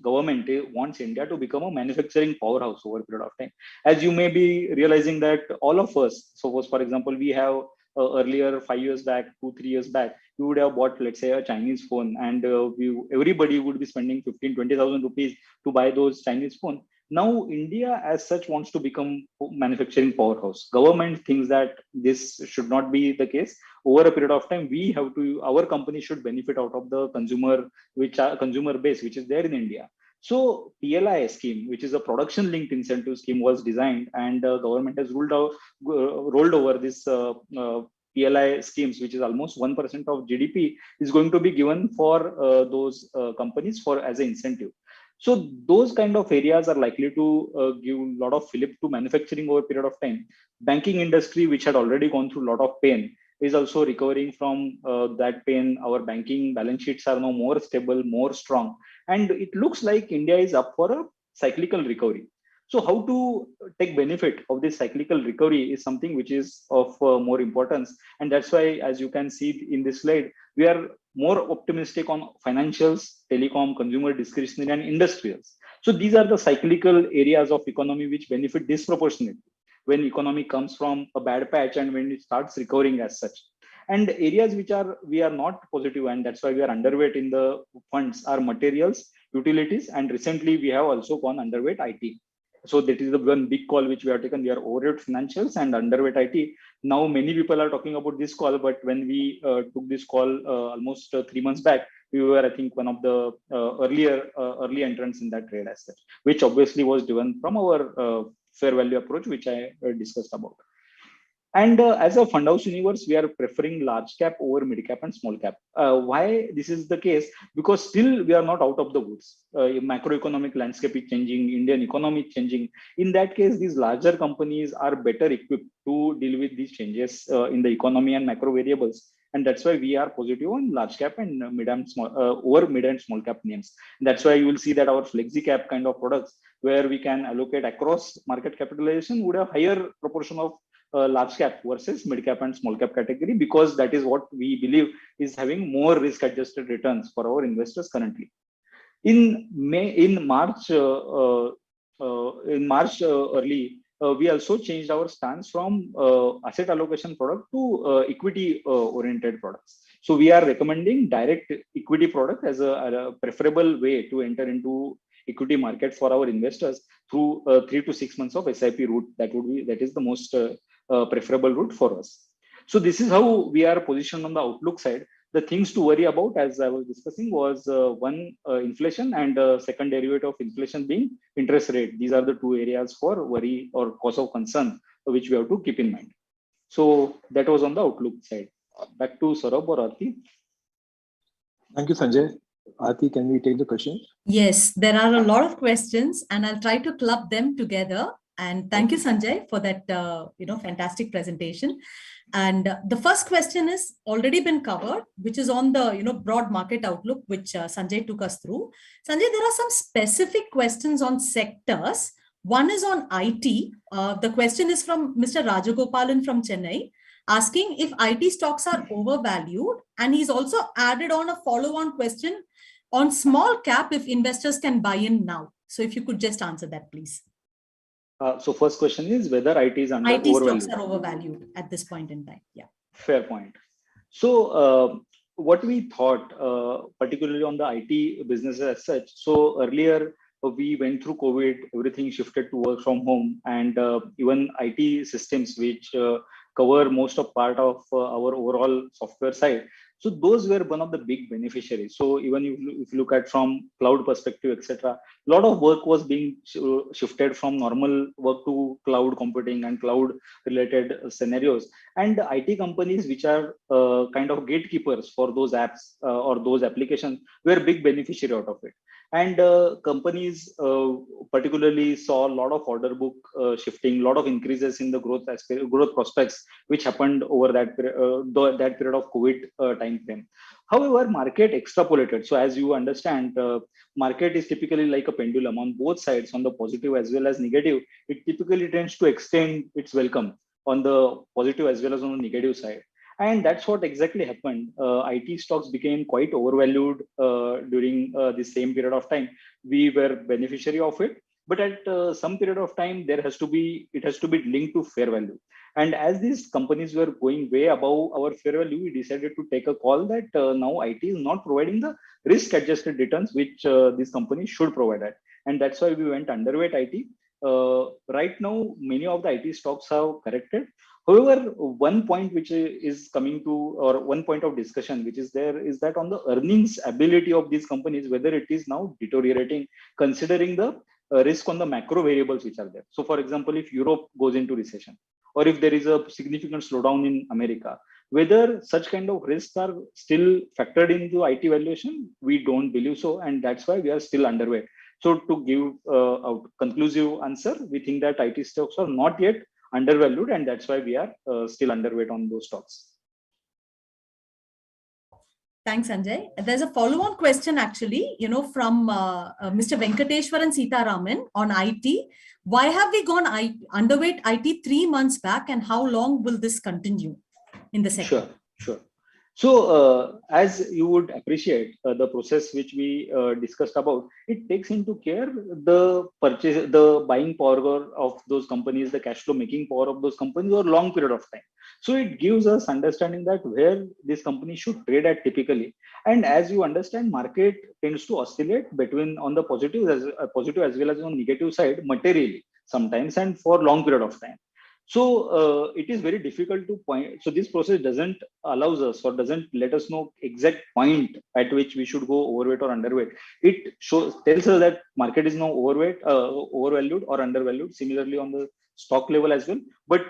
D: government wants India to become a manufacturing powerhouse over a period of time. As you may be realizing that all of us, suppose for example, we have earlier 5 years back, 2-3 years back, you would have bought, let's say, a Chinese phone, and everybody would be spending 15,000-20,000 rupees to buy those Chinese phones. Now, India as such wants to become manufacturing powerhouse. Government thinks that this should not be the case. Over a period of time, our company should benefit out of the consumer base, which is there in India. So PLI scheme, which is a production linked incentive scheme, was designed, and government has rolled over this PLI schemes, which is almost 1% of GDP, is going to be given for those companies for as an incentive. So those kind of areas are likely to give a lot of fillip to manufacturing over a period of time. Banking industry, which had already gone through a lot of pain, is also recovering from that pain. Our banking balance sheets are now more stable, more strong, and it looks like India is up for a cyclical recovery. So how to take benefit of this cyclical recovery is something which is of more importance. And that's why, as you can see in this slide, we are more optimistic on financials, telecom, consumer discretionary, and industrials. So these are the cyclical areas of economy which benefit disproportionately when economy comes from a bad patch and when it starts recovering as such. And areas which we are not positive, and that's why we are underweight in the funds, are materials, utilities, and recently we have also gone underweight IT. So that is the one big call which we have taken. We are overweight financials and underweight IT. Now many people are talking about this call, but when we took this call almost 3 months back, we were, I think, one of the early entrants in that trade as such, which obviously was driven from our fair value approach, which I discussed about. And as a fund house universe, we are preferring large cap over mid cap and small cap. Why this is the case? Because still we are not out of the woods. Macroeconomic landscape is changing, Indian economy is changing. In that case, these larger companies are better equipped to deal with these changes in the economy and macro variables. And that's why we are positive on large cap and mid and small over mid and small cap names. That's why you will see that our flexi cap kind of products, where we can allocate across market capitalization, would have higher proportion of large cap versus mid cap and small cap category, because that is what we believe is having more risk adjusted returns for our investors currently. In March early, we also changed our stance from asset allocation product to equity oriented products. So we are recommending direct equity product as a preferable way to enter into equity market for our investors through 3 to 6 months of SIP route. That is the most preferable route for us. So this is how we are positioned on the outlook side. The things to worry about, as I was discussing, was inflation, and second derivative of inflation being interest rate. These are the two areas for worry or cause of concern, which we have to keep in mind. So that was on the outlook side. Back to Saurabh or Aarti.
C: Thank you, Sanjay. Aarti, can we take the question?
B: Yes, there are a lot of questions, and I'll try to club them together. And thank you, Sanjay, for that fantastic presentation. And the first question is already been covered, which is on the broad market outlook, which Sanjay took us through. Sanjay, there are some specific questions on sectors. One is on IT. The question is from Mr. Rajagopalan from Chennai, asking if IT stocks are overvalued, and he's also added on a follow-on question on small cap, if investors can buy in now. So if you could just answer that, please.
D: So first question is whether IT is overvalued.
B: Stocks are overvalued at this point in time. Yeah.
D: Fair point. So what we thought, particularly on the IT business as such. So earlier we went through COVID, everything shifted to work from home, and even IT systems, which cover most of part of our overall software side. So those were one of the big beneficiaries. So even if you look at from cloud perspective, etc., a lot of work was being shifted from normal work to cloud computing and cloud related scenarios. And IT companies, which are kind of gatekeepers for those apps or those applications, were big beneficiary out of it. And companies particularly saw a lot of order book shifting, a lot of increases in the growth prospects, which happened over that period of COVID time frame. However, market extrapolated. So as you understand, market is typically like a pendulum on both sides, on the positive as well as negative. It typically tends to extend its welcome on the positive as well as on the negative side. And that's what exactly happened. IT stocks became quite overvalued during the same period of time. We were beneficiary of it, but at some period of time, it has to be linked to fair value. And as these companies were going way above our fair value, we decided to take a call that now IT is not providing the risk-adjusted returns which these companies should provide at. and that's why we went underweight IT. Right now, many of the IT stocks have corrected. However, one point which is coming to, or one point of discussion which is there, is that on the earnings ability of these companies, whether it is now deteriorating, considering the risk on the macro variables which are there. So, for example, if Europe goes into recession, or if there is a significant slowdown in America, whether such kind of risks are still factored into IT valuation, we don't believe so, and that's why we are still underweight. So, to give a conclusive answer, we think that IT stocks are not yet undervalued, and that's why we are still underweight on those stocks.
B: Thanks, Sanjay. There's a follow-on question actually, from Mr. Venkateshwaran Sitaraman on IT. Why have we gone underweight IT 3 months back, and how long will this continue in the sector?
D: Sure. So, as you would appreciate, the process which we discussed about, it takes into care the purchase, the buying power of those companies, the cash flow making power of those companies over a long period of time. So it gives us understanding that where this company should trade at typically. And as you understand, market tends to oscillate between on the positive as well as on negative side materially sometimes, and for long period of time. So it is very difficult to point. So this process doesn't allows us, or doesn't let us know exact point at which we should go overweight or underweight. It tells us that market is now overvalued or undervalued. Similarly on the stock level as well. But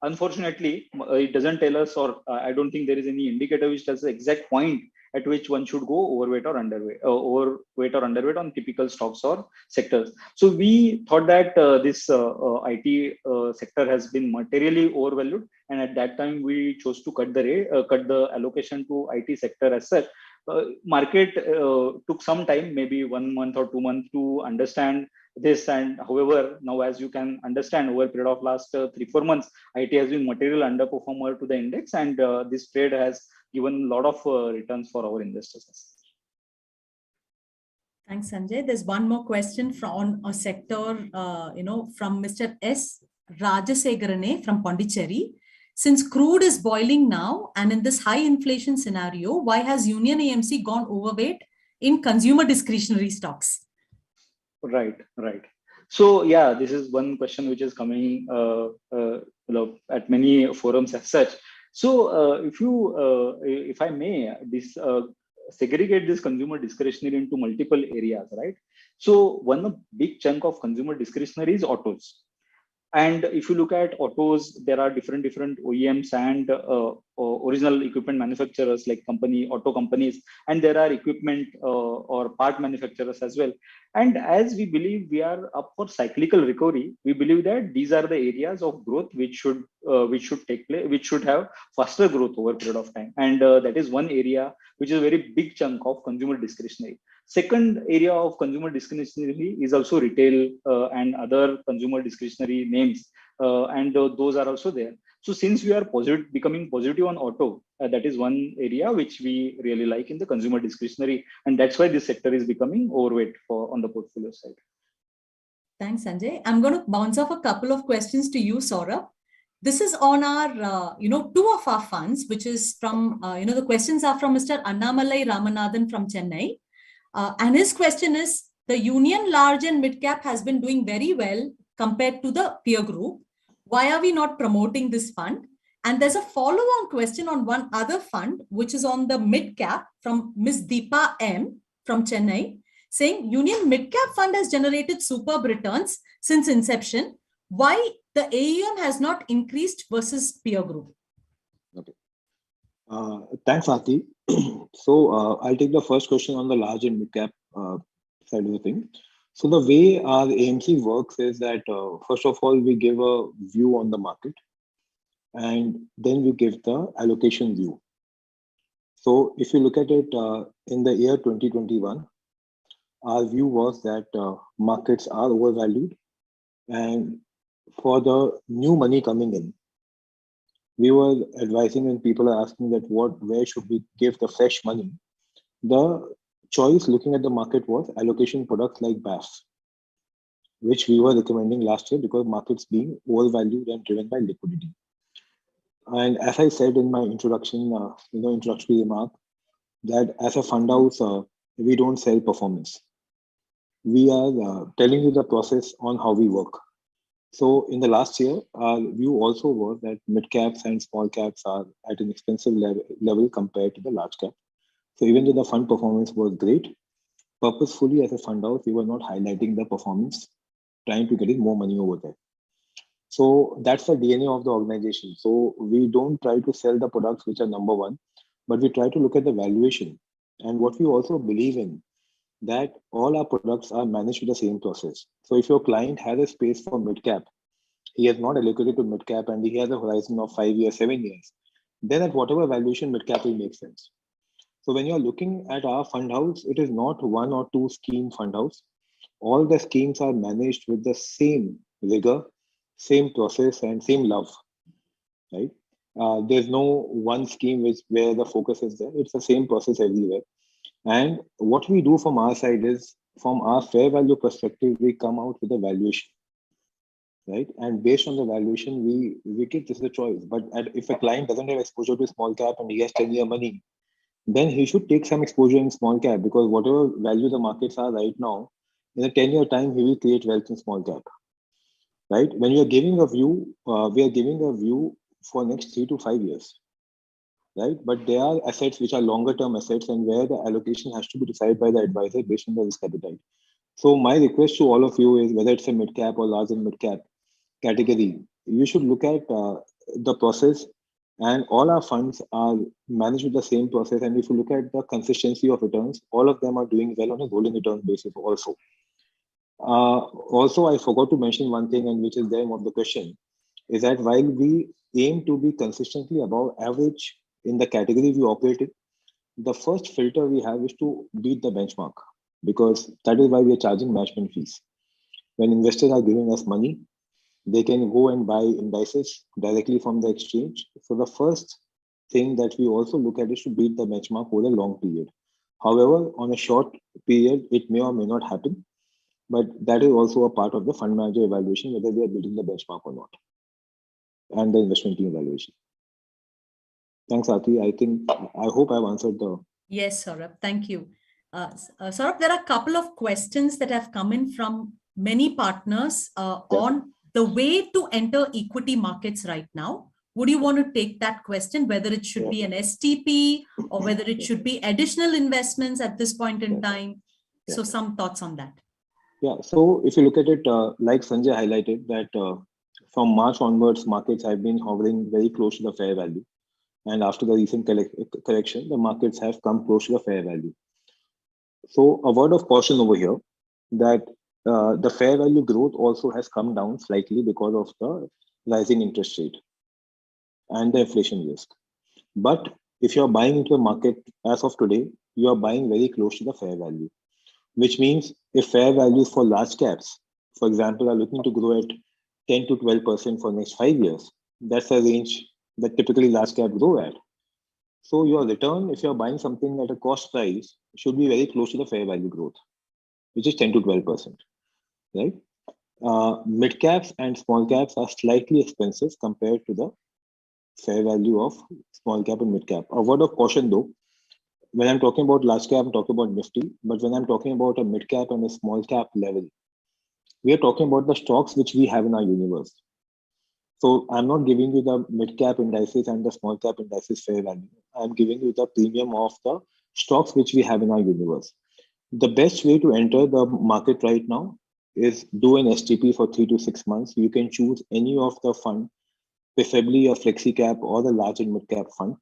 D: unfortunately, it doesn't tell us, or I don't think there is any indicator which tells the exact point at which one should go overweight or underweight on typical stocks or sectors. So we thought that this IT sector has been materially overvalued, and at that time we chose to cut the allocation to IT sector as such. Market took some time, maybe 1 month or 2 months, to understand this, and however, now as you can understand, over a period of last 3-4 months, IT has been material underperformer to the index, and this trade has given a lot of returns for our investors.
B: Thanks, Sanjay. There's one more question from a sector, from Mr. S. Rajasegarane from Pondicherry. Since crude is boiling now, and in this high inflation scenario, why has Union AMC gone overweight in consumer discretionary stocks?
D: Right. So yeah, this is one question which is coming at many forums as such. So if I may, segregate this consumer discretionary into multiple areas, right? So one big chunk of consumer discretionary is autos. And if you look at autos, there are different OEMs and original equipment manufacturers like auto companies, and there are equipment or part manufacturers as well. And as we believe we are up for cyclical recovery, we believe that these are the areas of growth which should take place, which should have faster growth over a period of time. And that is one area which is a very big chunk of consumer discretionary. Second area of consumer discretionary is also retail and other consumer discretionary names, and those are also there. So since we are becoming positive on auto, that is one area which we really like in the consumer discretionary, and that's why this sector is becoming overweight on the portfolio side.
B: Thanks, Sanjay. I'm going to bounce off a couple of questions to you, Saurabh. This is on our, 2 of our funds, which is from, the questions are from Mr. Annamalai Ramanathan from Chennai. And his question is, the Union Large and Mid Cap has been doing very well compared to the peer group. Why are we not promoting this fund? And there's a follow-on question on one other fund, which is on the Mid Cap from Ms. Deepa M from Chennai, saying Union Mid Cap Fund has generated superb returns since inception. Why the AUM has not increased versus peer group?
C: Okay. Thanks, Aarti. So I'll take the first question on the large and mid cap side of the thing. So the way our AMC works is that first of all, we give a view on the market, and then we give the allocation view. So if you look at it in the year 2021, our view was that markets are overvalued, and for the new money coming in, we were advising, and people are asking that where should we give the fresh money? The choice looking at the market was allocation products like BAF, which we were recommending last year because markets being overvalued and driven by liquidity. And as I said in my introduction, introductory remark, that as a fund house, we don't sell performance. we are telling you the process on how we work. So in the last year, our view also was that mid caps and small caps are at an expensive level compared to the large cap. So even though the fund performance was great, purposefully as a fund house, we were not highlighting the performance, trying to get in more money over there. So that's the DNA of the organization. So we don't try to sell the products which are number one, but we try to look at the valuation. And what we also believe in, that all our products are managed with the same process. So if your client has a space for mid cap, he has not allocated to mid cap and he has a horizon of 5 years, 7 years, then at whatever valuation, mid cap will make sense. So when you're looking at our fund house, it is not one or two scheme fund house. All the schemes are managed with the same rigor, same process, and same love, right? There's no one scheme where the focus is there. It's the same process everywhere. And what we do from our side is, from our fair value perspective, we come out with a valuation, right? And based on the valuation, we give this a choice. But if a client doesn't have exposure to small cap and he has 10-year money, then he should take some exposure in small cap, because whatever value the markets are right now, in a 10-year time, he will create wealth in small cap, right? When we are giving a view, we are giving a view for next 3 to 5 years, right? But there are assets which are longer term assets and where the allocation has to be decided by the advisor based on the risk appetite. So my request to all of you is, whether it's a mid cap or large and mid cap category, you should look at the process, and all our funds are managed with the same process. And if you look at the consistency of returns, all of them are doing well on a golden return basis also. Also, I forgot to mention one thing, and which is there of the question, is that while we aim to be consistently above average in the category we operate in, the first filter we have is to beat the benchmark, because that is why we are charging management fees. When investors are giving us money, they can go and buy indices directly from the exchange. So the first thing that we also look at is to beat the benchmark over a long period. However, on a short period, it may or may not happen, but that is also a part of the fund manager evaluation, whether we are beating the benchmark or not, and the investment team evaluation. Thanks, Aarti. I hope I've answered the...
B: Yes, Saurabh, thank you. Saurabh, there are a couple of questions that have come in from many partners on the way to enter equity markets right now. Would you want to take that question, whether it should be an STP or whether it should be additional investments at this point in time? So some thoughts on that.
C: Yeah, so if you look at it, like Sanjay highlighted, that from March onwards, markets have been hovering very close to the fair value. And after the recent correction, the markets have come close to the fair value. So a word of caution over here, that the fair value growth also has come down slightly because of the rising interest rate and the inflation risk. But if you're buying into a market as of today, you are buying very close to the fair value, which means if fair values for large caps, for example, are looking to grow at 10 to 12% for next 5 years, that's a range that typically large cap grow at. So your return, if you're buying something at a cost price, should be very close to the fair value growth, which is 10 to 12%, right? Mid caps and small caps are slightly expensive compared to the fair value of small cap and mid cap. A word of caution though, when I'm talking about large cap, I'm talking about Nifty, but when I'm talking about a mid cap and a small cap level, we are talking about the stocks which we have in our universe. So I'm not giving you the mid cap indices and the small cap indices fair value. I'm giving you the premium of the stocks which we have in our universe. The best way to enter the market right now is do an STP for 3 to 6 months. You can choose any of the fund, preferably a flexi cap or the large and mid cap fund,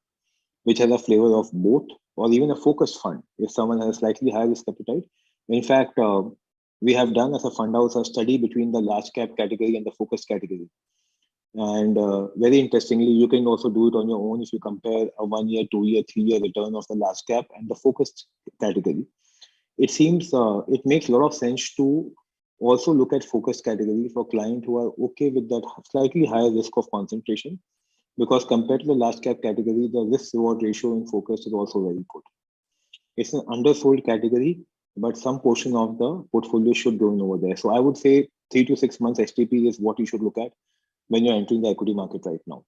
C: which has a flavor of both, or even a focused fund if someone has slightly higher risk appetite. In fact, we have done as a fund house a study between the large cap category and the focused category. And very interestingly, you can also do it on your own if you compare a 1 year, 2 year, 3 year return of the large cap and the focused category. It seems it makes a lot of sense to also look at focused category for clients who are okay with that slightly higher risk of concentration, because compared to the large cap category, the risk reward ratio in focus is also very good. It's an undersold category, but some portion of the portfolio should go in over there. So I would say 3 to 6 months STP is what you should look at when you're entering the equity market right now.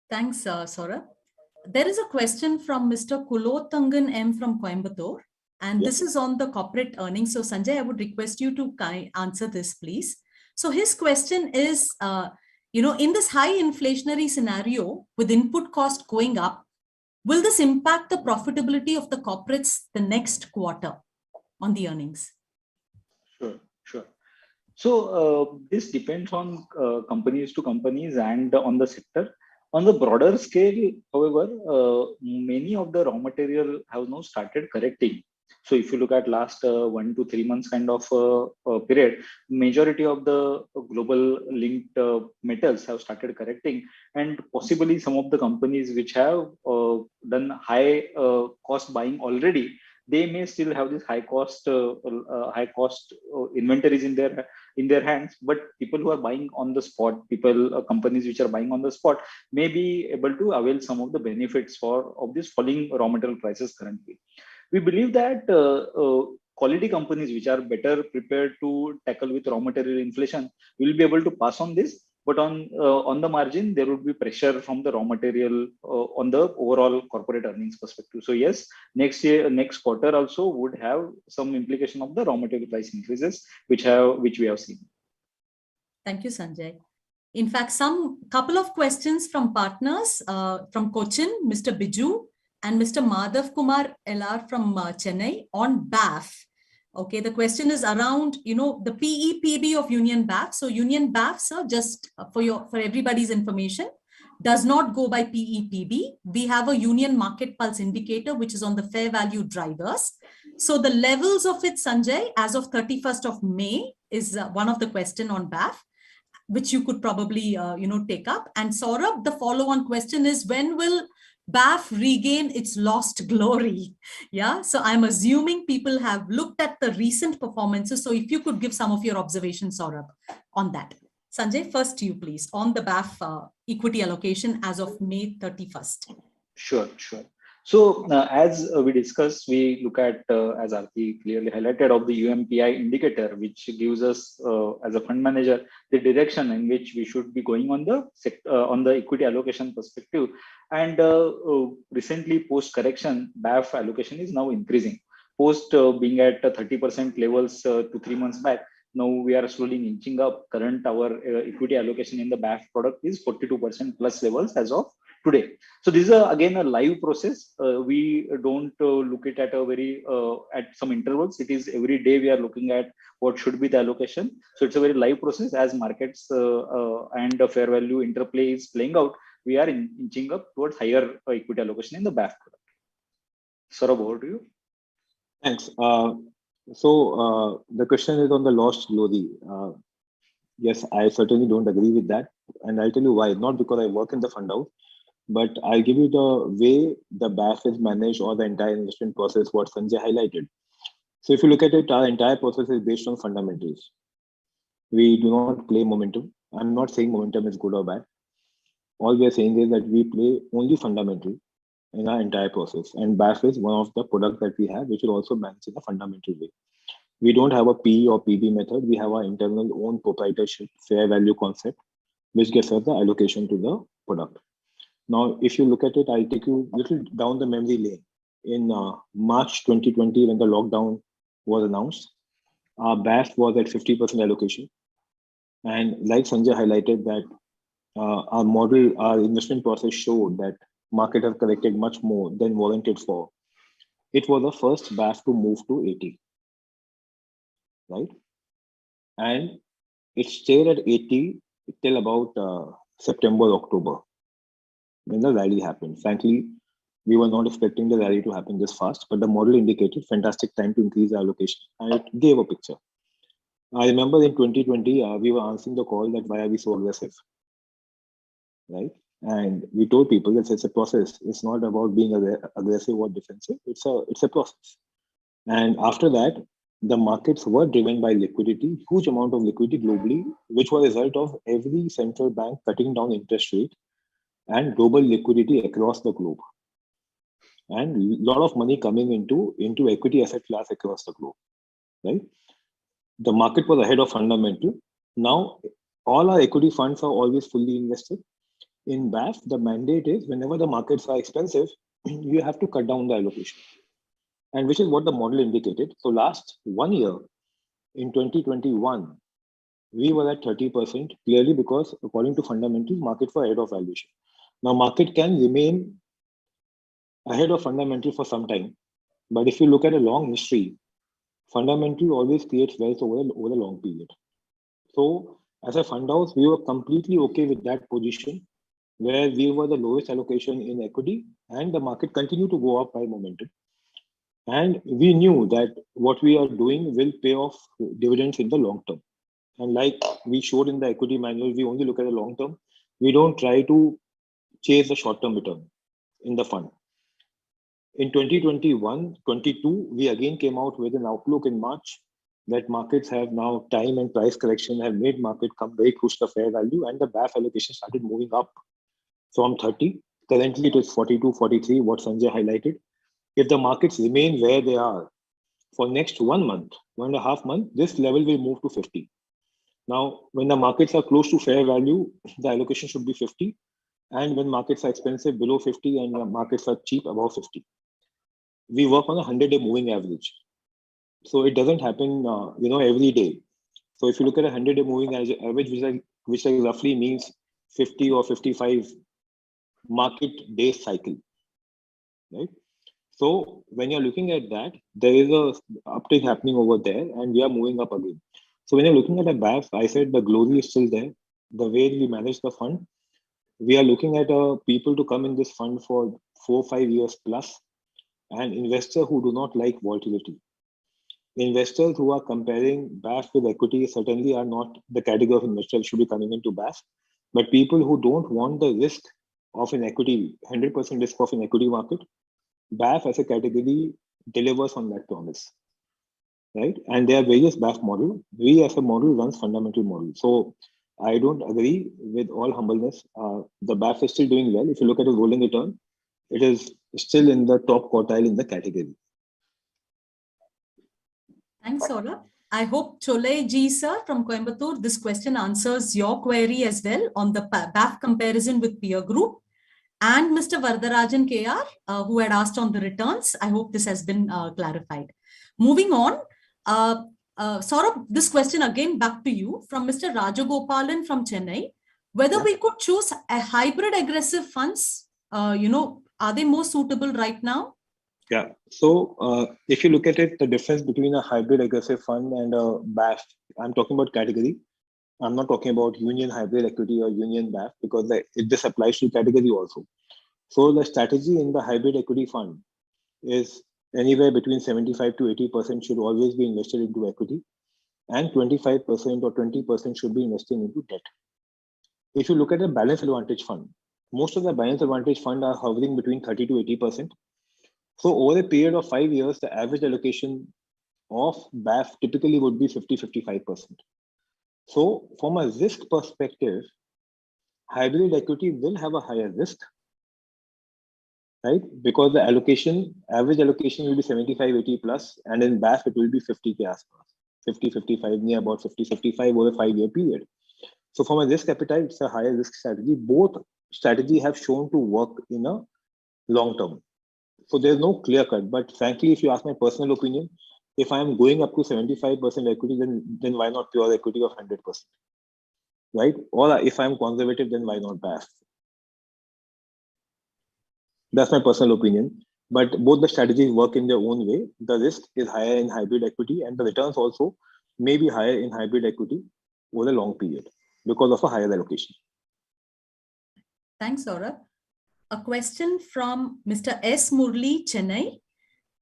B: Thanks, Saurabh. There is a question from Mr. Kulothangan M from Coimbatore. And
C: Yeah.
B: this is on the corporate earnings. So Sanjay, I would request you to answer this, please. So his question is, in this high inflationary scenario with input cost going up, will this impact the profitability of the corporates the next quarter on the earnings?
D: Sure. So this depends on companies to companies and on the sector. On the broader scale, however, many of the raw material have now started correcting. So if you look at last 1 to 3 months kind of period, majority of the global linked metals have started correcting, and possibly some of the companies which have done high cost buying already, they may still have this high cost inventories in their hands. But people who are buying on the spot, companies which are buying on the spot, may be able to avail some of the benefits of this falling raw material prices currently. We believe that quality companies which are better prepared to tackle with raw material inflation will be able to pass on this. But on the margin, there would be pressure from the raw material on the overall corporate earnings perspective. So yes, next quarter also would have some implication of the raw material price increases, which we have seen.
B: Thank you, Sanjay. In fact, couple of questions from partners from Cochin, Mr. Biju and Mr. Madhav Kumar LR from Chennai on BAF. Okay, the question is around, the PEPB of Union BAF. So Union BAF, sir, just for everybody's information, does not go by PEPB. We have a Union Market Pulse indicator, which is on the fair value drivers. So the levels of it, Sanjay, as of 31st of May is one of the question on BAF, which you could probably, take up. And Saurabh, the follow-on question is, when will BAF regain its lost glory? Yeah, so I'm assuming people have looked at the recent performances. So if you could give some of your observations, Saurabh, on that. Sanjay, first to you, please, on the BAF equity allocation as of May 31st.
D: Sure. So as we discussed, we look at, as Aarti clearly highlighted, of the UMPI indicator, which gives us, as a fund manager, the direction in which we should be going on the equity allocation perspective. And recently, post correction, BAF allocation is now increasing. Post being at 30% levels 2-3 months back, now we are slowly inching up. Our equity allocation in the BAF product is 42% plus levels as of today. So this is again a live process. We don't look it at at some intervals. It is every day we are looking at what should be the allocation. So it's a very live process. As markets and the fair value interplay is playing out, we are inching up towards higher equity allocation in the BAF product. Saurabh, over to you.
C: Thanks. So the question is on the lost glory. Yes, I certainly don't agree with that. And I'll tell you why. Not because I work in the fund house, but I'll give you the way the BAF is managed or the entire investment process, what Sanjay highlighted. So if you look at it, our entire process is based on fundamentals. We do not play momentum. I'm not saying momentum is good or bad. All we are saying is that we play only fundamental in our entire process. And BAF is one of the products that we have, which will also manage in a fundamental way. We don't have a P or PB method. We have our internal own proprietorship fair value concept, which gives us the allocation to the product. Now, if you look at it, I'll take you a little down the memory lane. In March 2020, when the lockdown was announced, our BAF was at 50% allocation. And like Sanjay highlighted that our model, our investment process showed that market have corrected much more than warranted for. It was the first BAF to move to 80, right? And it stayed at 80 till about September, October, when the rally happened. Frankly, we were not expecting the rally to happen this fast, but the model indicated fantastic time to increase the allocation, and it gave a picture. I remember in 2020, we were answering the call that why are we so aggressive, right? And we told people that it's a process. It's not about being aggressive or defensive. It's a process. And after that, the markets were driven by liquidity, huge amount of liquidity globally, which was a result of every central bank cutting down interest rate and global liquidity across the globe. And a lot of money coming into equity asset class across the globe, right? The market was ahead of fundamental. Now, all our equity funds are always fully invested. In BAF, the mandate is whenever the markets are expensive, you have to cut down the allocation. and which is what the model indicated. So last 1 year, in 2021, we were at 30%, clearly because according to fundamentals, market was ahead of valuation. Now, market can remain ahead of fundamental for some time, but if you look at a long history, fundamental always creates wealth over a long period. So as a fund house, we were completely okay with that position where we were the lowest allocation in equity and the market continued to go up by momentum. And we knew that what we are doing will pay off dividends in the long term. And like we showed in the equity manual, we only look at the long term. We don't try to chase the short-term return in the fund. In 2021-22, we again came out with an outlook in March that markets have now time and price correction have made market come very close to the fair value, and the BAF allocation started moving up from 30. Currently, it is 42, 43, what Sanjay highlighted. If the markets remain where they are for next 1 month, 1.5 months, this level will move to 50. Now, when the markets are close to fair value, the allocation should be 50. And when markets are expensive, below 50, and markets are cheap, above 50. We work on a 100-day moving average. So it doesn't happen, every day. So if you look at a 100-day moving average, which roughly means 50 or 55 market day cycle, right? So when you're looking at that, there is a uptick happening over there, and we are moving up again. So when you're looking at a BAF, I said the glory is still there. The way we manage the fund, we are looking at people to come in this fund for 4 or 5 years plus, and investors who do not like volatility. Investors who are comparing BAF with equity certainly are not the category of investors should be coming into BAF, but people who don't want the risk of an equity, 100% risk of an equity market, BAF as a category delivers on that promise, right? And there are various BAF models. We as a model runs fundamental model. So I don't agree with all humbleness. The BAF is still doing well. If you look at the rolling return, it is still in the top quartile in the category.
B: Thanks, Saurabh. I hope Chole Ji sir from Coimbatore, this question answers your query as well on the BAF comparison with peer group. And Mr. Vardarajan KR, who had asked on the returns. I hope this has been clarified. Moving on, Saurabh, this question again back to you from Mr. Rajagopalan from Chennai. Whether we could choose a hybrid aggressive funds, are they more suitable right now?
C: Yeah. So if you look at it, the difference between a hybrid aggressive fund and a BAF, I'm talking about category. I'm not talking about union hybrid equity or union BAF because this applies to category also. So the strategy in the hybrid equity fund is anywhere between 75 to 80% should always be invested into equity, and 25% or 20% should be investing into debt. If you look at a balance advantage fund, most of the balance advantage fund are hovering between 30 to 80%. So over a period of 5 years, the average allocation of BAF typically would be 50-55%. So from a risk perspective, hybrid equity will have a higher risk, right? Because the average allocation will be 75-80 plus, and in BAF it will be 50K aspas, 50-55, near about 50-55 over a 5-year period. So from a risk appetite, it's a higher risk strategy. Both strategies have shown to work in a long term. So there's no clear cut, but frankly, if you ask my personal opinion, if I'm going up to 75% equity, then why not pure equity of 100%, right? Or if I'm conservative, then why not BAF? That's my personal opinion. But both the strategies work in their own way. The risk is higher in hybrid equity, and the returns also may be higher in hybrid equity over a long period because of a higher allocation.
B: Thanks, Saurabh. A question from Mr. S. Murli, Chennai.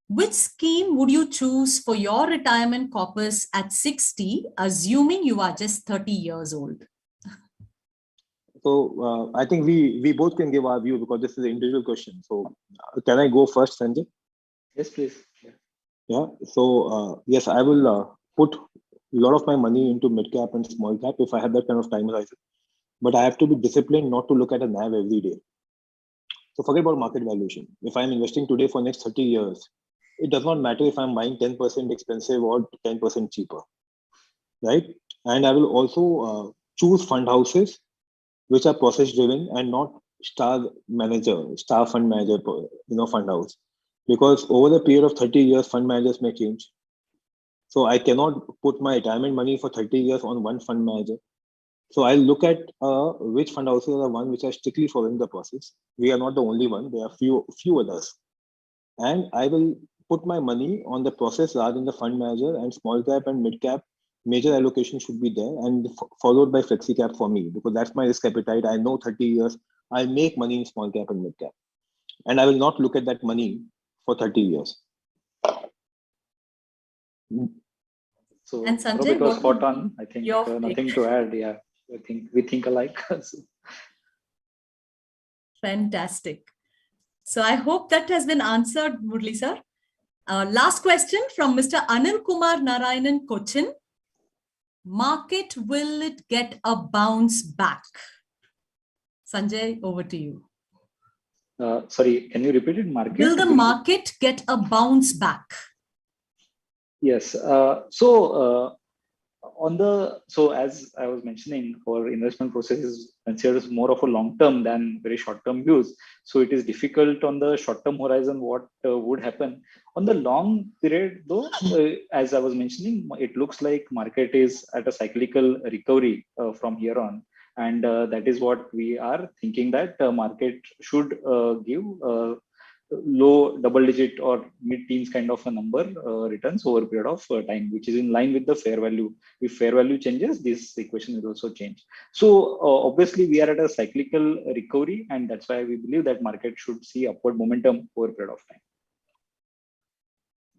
B: Which scheme would you choose for your retirement corpus at 60, assuming you are just 30 years old?
C: So I think we both can give our view because this is an individual question. So can I go first, Sanjay?
D: Yes, please.
C: Yeah. So yes, I will put a lot of my money into mid cap and small cap if I have that kind of time horizon. But I have to be disciplined not to look at a NAV every day. So forget about market valuation. If I'm investing today for next 30 years, it does not matter if I'm buying 10% expensive or 10% cheaper, right? And I will also choose fund houses which are process driven and not star fund manager, fund house. because over a period of 30 years, fund managers may change. So I cannot put my retirement money for 30 years on one fund manager. So I'll look at which fund houses are the one which are strictly following the process. We are not the only one. There are few others. And I will put my money on the process rather than the fund manager, and small cap and mid cap major allocation should be there, and followed by flexi cap for me, because that's my risk appetite. I know 30 years I'll make money in small cap and mid cap, and I will not look at that money for 30 years.
D: So
B: And Sanjay,
D: Saurabh, it was
B: what
D: spot
B: would
D: on. I think
B: your
D: nothing
B: pick?
D: to add. Yeah, I think we think alike.
B: Fantastic. So I hope that has been answered, Murli sir. Last question from Mr. Anil Kumar Narayanan Cochin. Market, will it get a bounce back? Sanjay, over to you.
D: Sorry, can you repeat it? Market?
B: Will the market get a bounce back?
D: Yes. So as I was mentioning, our investment process is considered more of a long term than very short term views. So it is difficult on the short term horizon what would happen. On the long period, though, as I was mentioning, it looks like market is at a cyclical recovery from here on. And that is what we are thinking, that market should give low double digit or mid teens kind of a number returns over a period of time, which is in line with the fair value. If fair value changes, this equation will also change. So obviously we are at a cyclical recovery, and that's why we believe that market should see upward momentum over a period of time.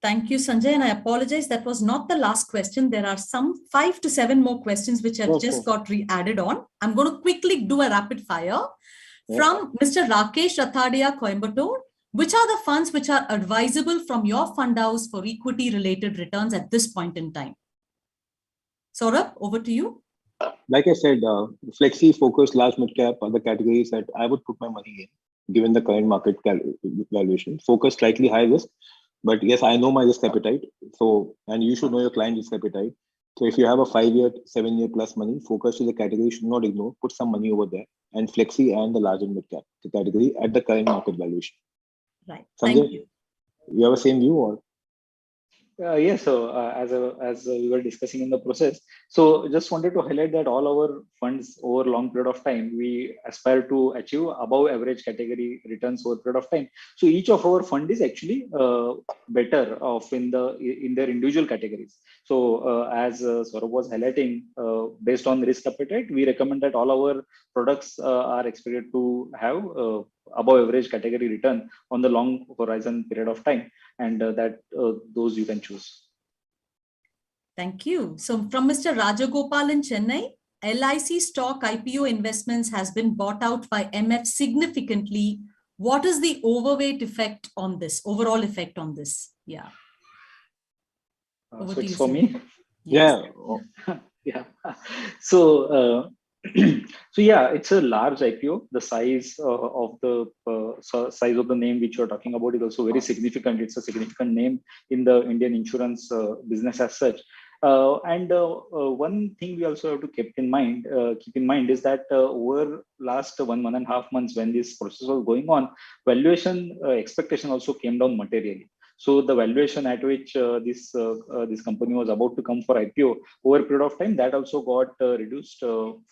B: Thank you, Sanjay. And I apologize, that was not the last question. There are some 5 to 7 more questions which have just got re-added on. I'm going to quickly do a rapid fire. From Mr. Rakesh Rathadia, Coimbatore. Which are the funds which are advisable from your fund house for equity related returns at this point in time? Saurabh, over to you.
C: Like I said, flexi, focus, large mid cap are the categories that I would put my money in, given the current market valuation. Focus, slightly high risk, but yes, I know my risk appetite. So, and you should know your client risk appetite. So if you have a 5-year, 7-year plus money, focus is a category you should not ignore. Put some money over there, and flexi and the large and mid cap, the category at the current market valuation.
B: Right.
C: Sanjay,
B: thank you.
C: You have the same view, or?
D: Yes, so as we were discussing in the process, so just wanted to highlight that all our funds over a long period of time, we aspire to achieve above average category returns over a period of time. So each of our fund is actually better off in their individual categories. So as Saurabh was highlighting, based on risk appetite, we recommend that all our products are expected to have above average category return on the long horizon period of time, and that those you can choose.
B: Thank you. So from Mr. Rajagopal in Chennai, LIC stock IPO investments has been bought out by MF significantly. What is the overweight effect on this, overall effect on this? Yeah.
D: So it's for me?
B: Yes.
D: Yeah. Yeah. So, so yeah, it's a large IPO. The size of the size of the name which you're talking about is also very significant. It's a significant name in the Indian insurance business as such. And one thing we also have to keep in mind is that over last 1.5 months, when this process was going on, valuation expectation also came down materially. So the valuation at which this company was about to come for IPO over a period of time, that also got reduced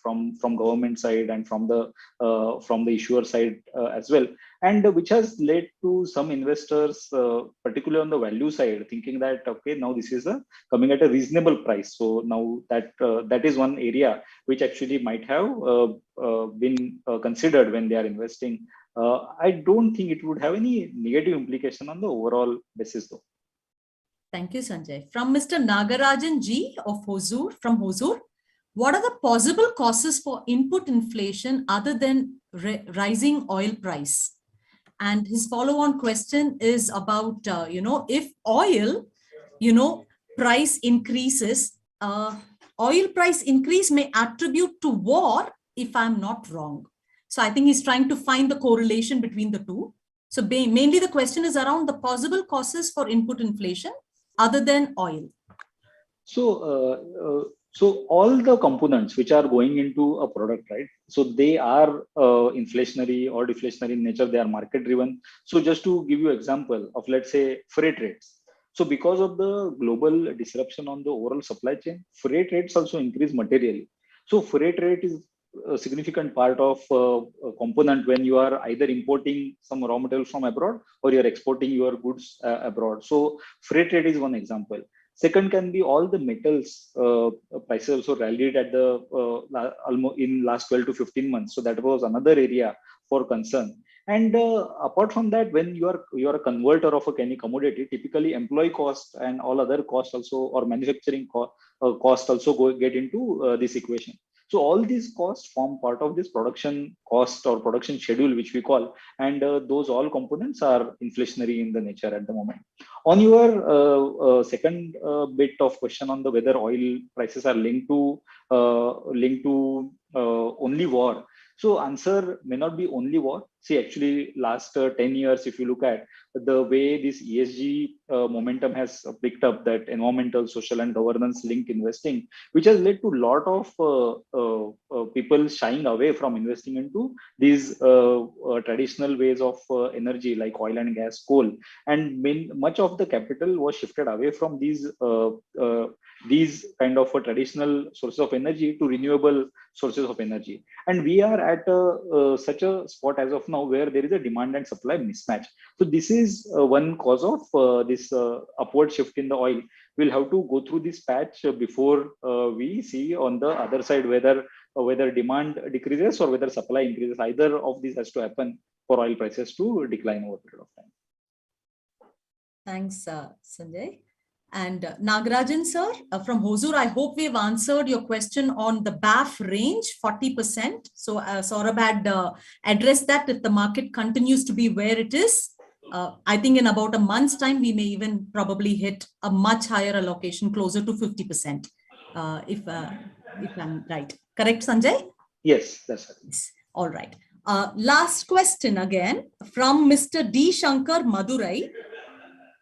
D: from government side and from the issuer side as well, and which has led to some investors, particularly on the value side, thinking that okay, now this is coming at a reasonable price. So now that is one area which actually might have been considered when they are investing. I don't think it would have any negative implication on the overall basis though.
B: Thank you, Sanjay. From Mr. Nagarajan G of Hosur, from Hosur, what are the possible causes for input inflation other than rising oil price? And his follow-on question is about, if oil, price increases, oil price increase may attribute to war, if I'm not wrong. So I think he's trying to find the correlation between the two. So mainly the question is around the possible causes for input inflation other than oil.
D: So So all the components which are going into a product, right? So they are inflationary or deflationary in nature. They are market driven. So just to give you example of, let's say, freight rates. So because of the global disruption on the overall supply chain, freight rates also increase materially. So freight rate is a significant part of a component when you are either importing some raw material from abroad or you're exporting your goods abroad. So freight rate is one example. Second can be all the metals prices also rallied at the almost in last 12 to 15 months. So that was another area for concern. And apart from that, when you are a converter of any commodity, typically employee cost and all other costs also, or manufacturing cost also get into this equation. So all these costs form part of this production cost or production schedule, which we call, and those all components are inflationary in the nature at the moment. On your second bit of question on the whether oil prices are linked to only war. So answer may not be only war. See, actually, last 10 years, if you look at the way this ESG momentum has picked up, that environmental, social, and governance linked investing, which has led to a lot of people shying away from investing into these traditional ways of energy like oil and gas, coal, and much of the capital was shifted away from these kind of traditional sources of energy to renewable sources of energy. And we are at such a spot as of now where there is a demand and supply mismatch. So this is one cause of this upward shift in the oil. We'll have to go through this patch before we see on the other side whether demand decreases or whether supply increases. Either of these has to happen for oil prices to decline over a period of time.
B: Thanks, Sanjay. And Nagarajan sir from Hosur, I hope we've answered your question on the BAF range, 40%. So Saurabh had addressed that. If the market continues to be where it is, I think in about a month's time, we may even probably hit a much higher allocation, closer to 50%, if I'm right. Correct, Sanjay?
D: Yes, that's right.
B: Yes. All right. Last question again from Mr. D. Shankar Madurai.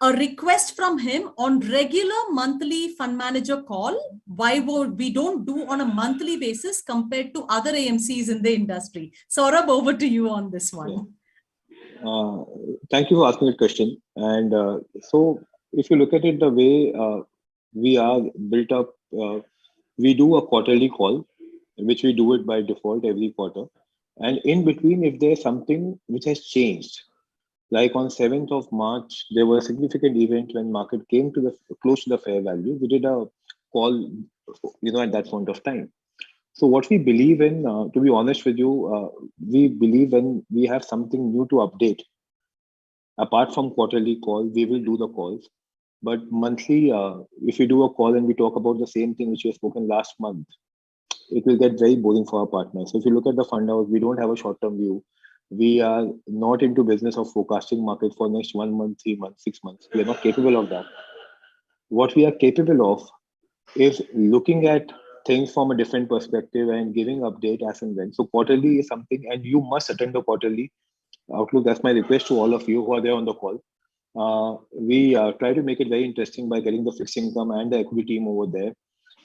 B: A request from him on regular monthly fund manager call. Why we don't do on a monthly basis compared to other AMCs in the industry? Saurabh, over to you on this one.
C: Thank you for asking the question. And so if you look at it the way we are built up, we do a quarterly call, which we do it by default every quarter. And in between, if there's something which has changed, like on 7th of March, there was a significant event when market came to the close to the fair value. We did a call, at that point of time. So what we believe in, to be honest with you, we believe when we have something new to update, apart from quarterly call, we will do the calls. But monthly, if we do a call and we talk about the same thing which we have spoken last month, it will get very boring for our partners. So if you look at the fund house, we don't have a short-term view. We are not into business of forecasting market for next 1 month, 3 months, 6 months. We are not capable of that. What we are capable of is looking at things from a different perspective and giving update as and when. So quarterly is something, and you must attend the quarterly outlook. That's my request to all of you who are there on the call. We try to make it very interesting by getting the fixed income and the equity team over there.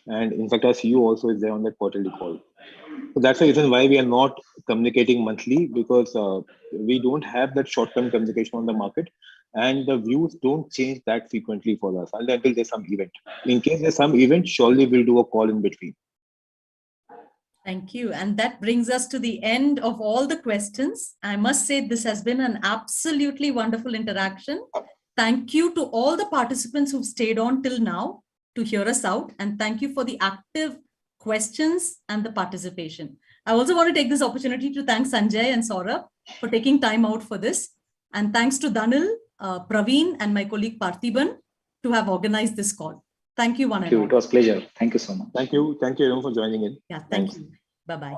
C: And in fact, our CEO also is there on that quarterly call. So that's the reason why we are not communicating monthly, because we don't have that short-term communication on the market, and the views don't change that frequently for us until there's some event. In case there's some event, surely we'll do a call in between.
B: Thank you. And that brings us to the end of all the questions. I must say this has been an absolutely wonderful interaction. Thank you to all the participants who've stayed on till now to hear us out. And thank you for the active questions and the participation. I also want to take this opportunity to thank Sanjay and Saurabh for taking time out for this. And thanks to Dhanil, Praveen, and my colleague Parthiban to have organized this call. Thank you, one and all.
D: It was a pleasure. Thank you so much.
C: Thank you. Thank you everyone for joining in.
B: Yeah, thank you. Bye-bye.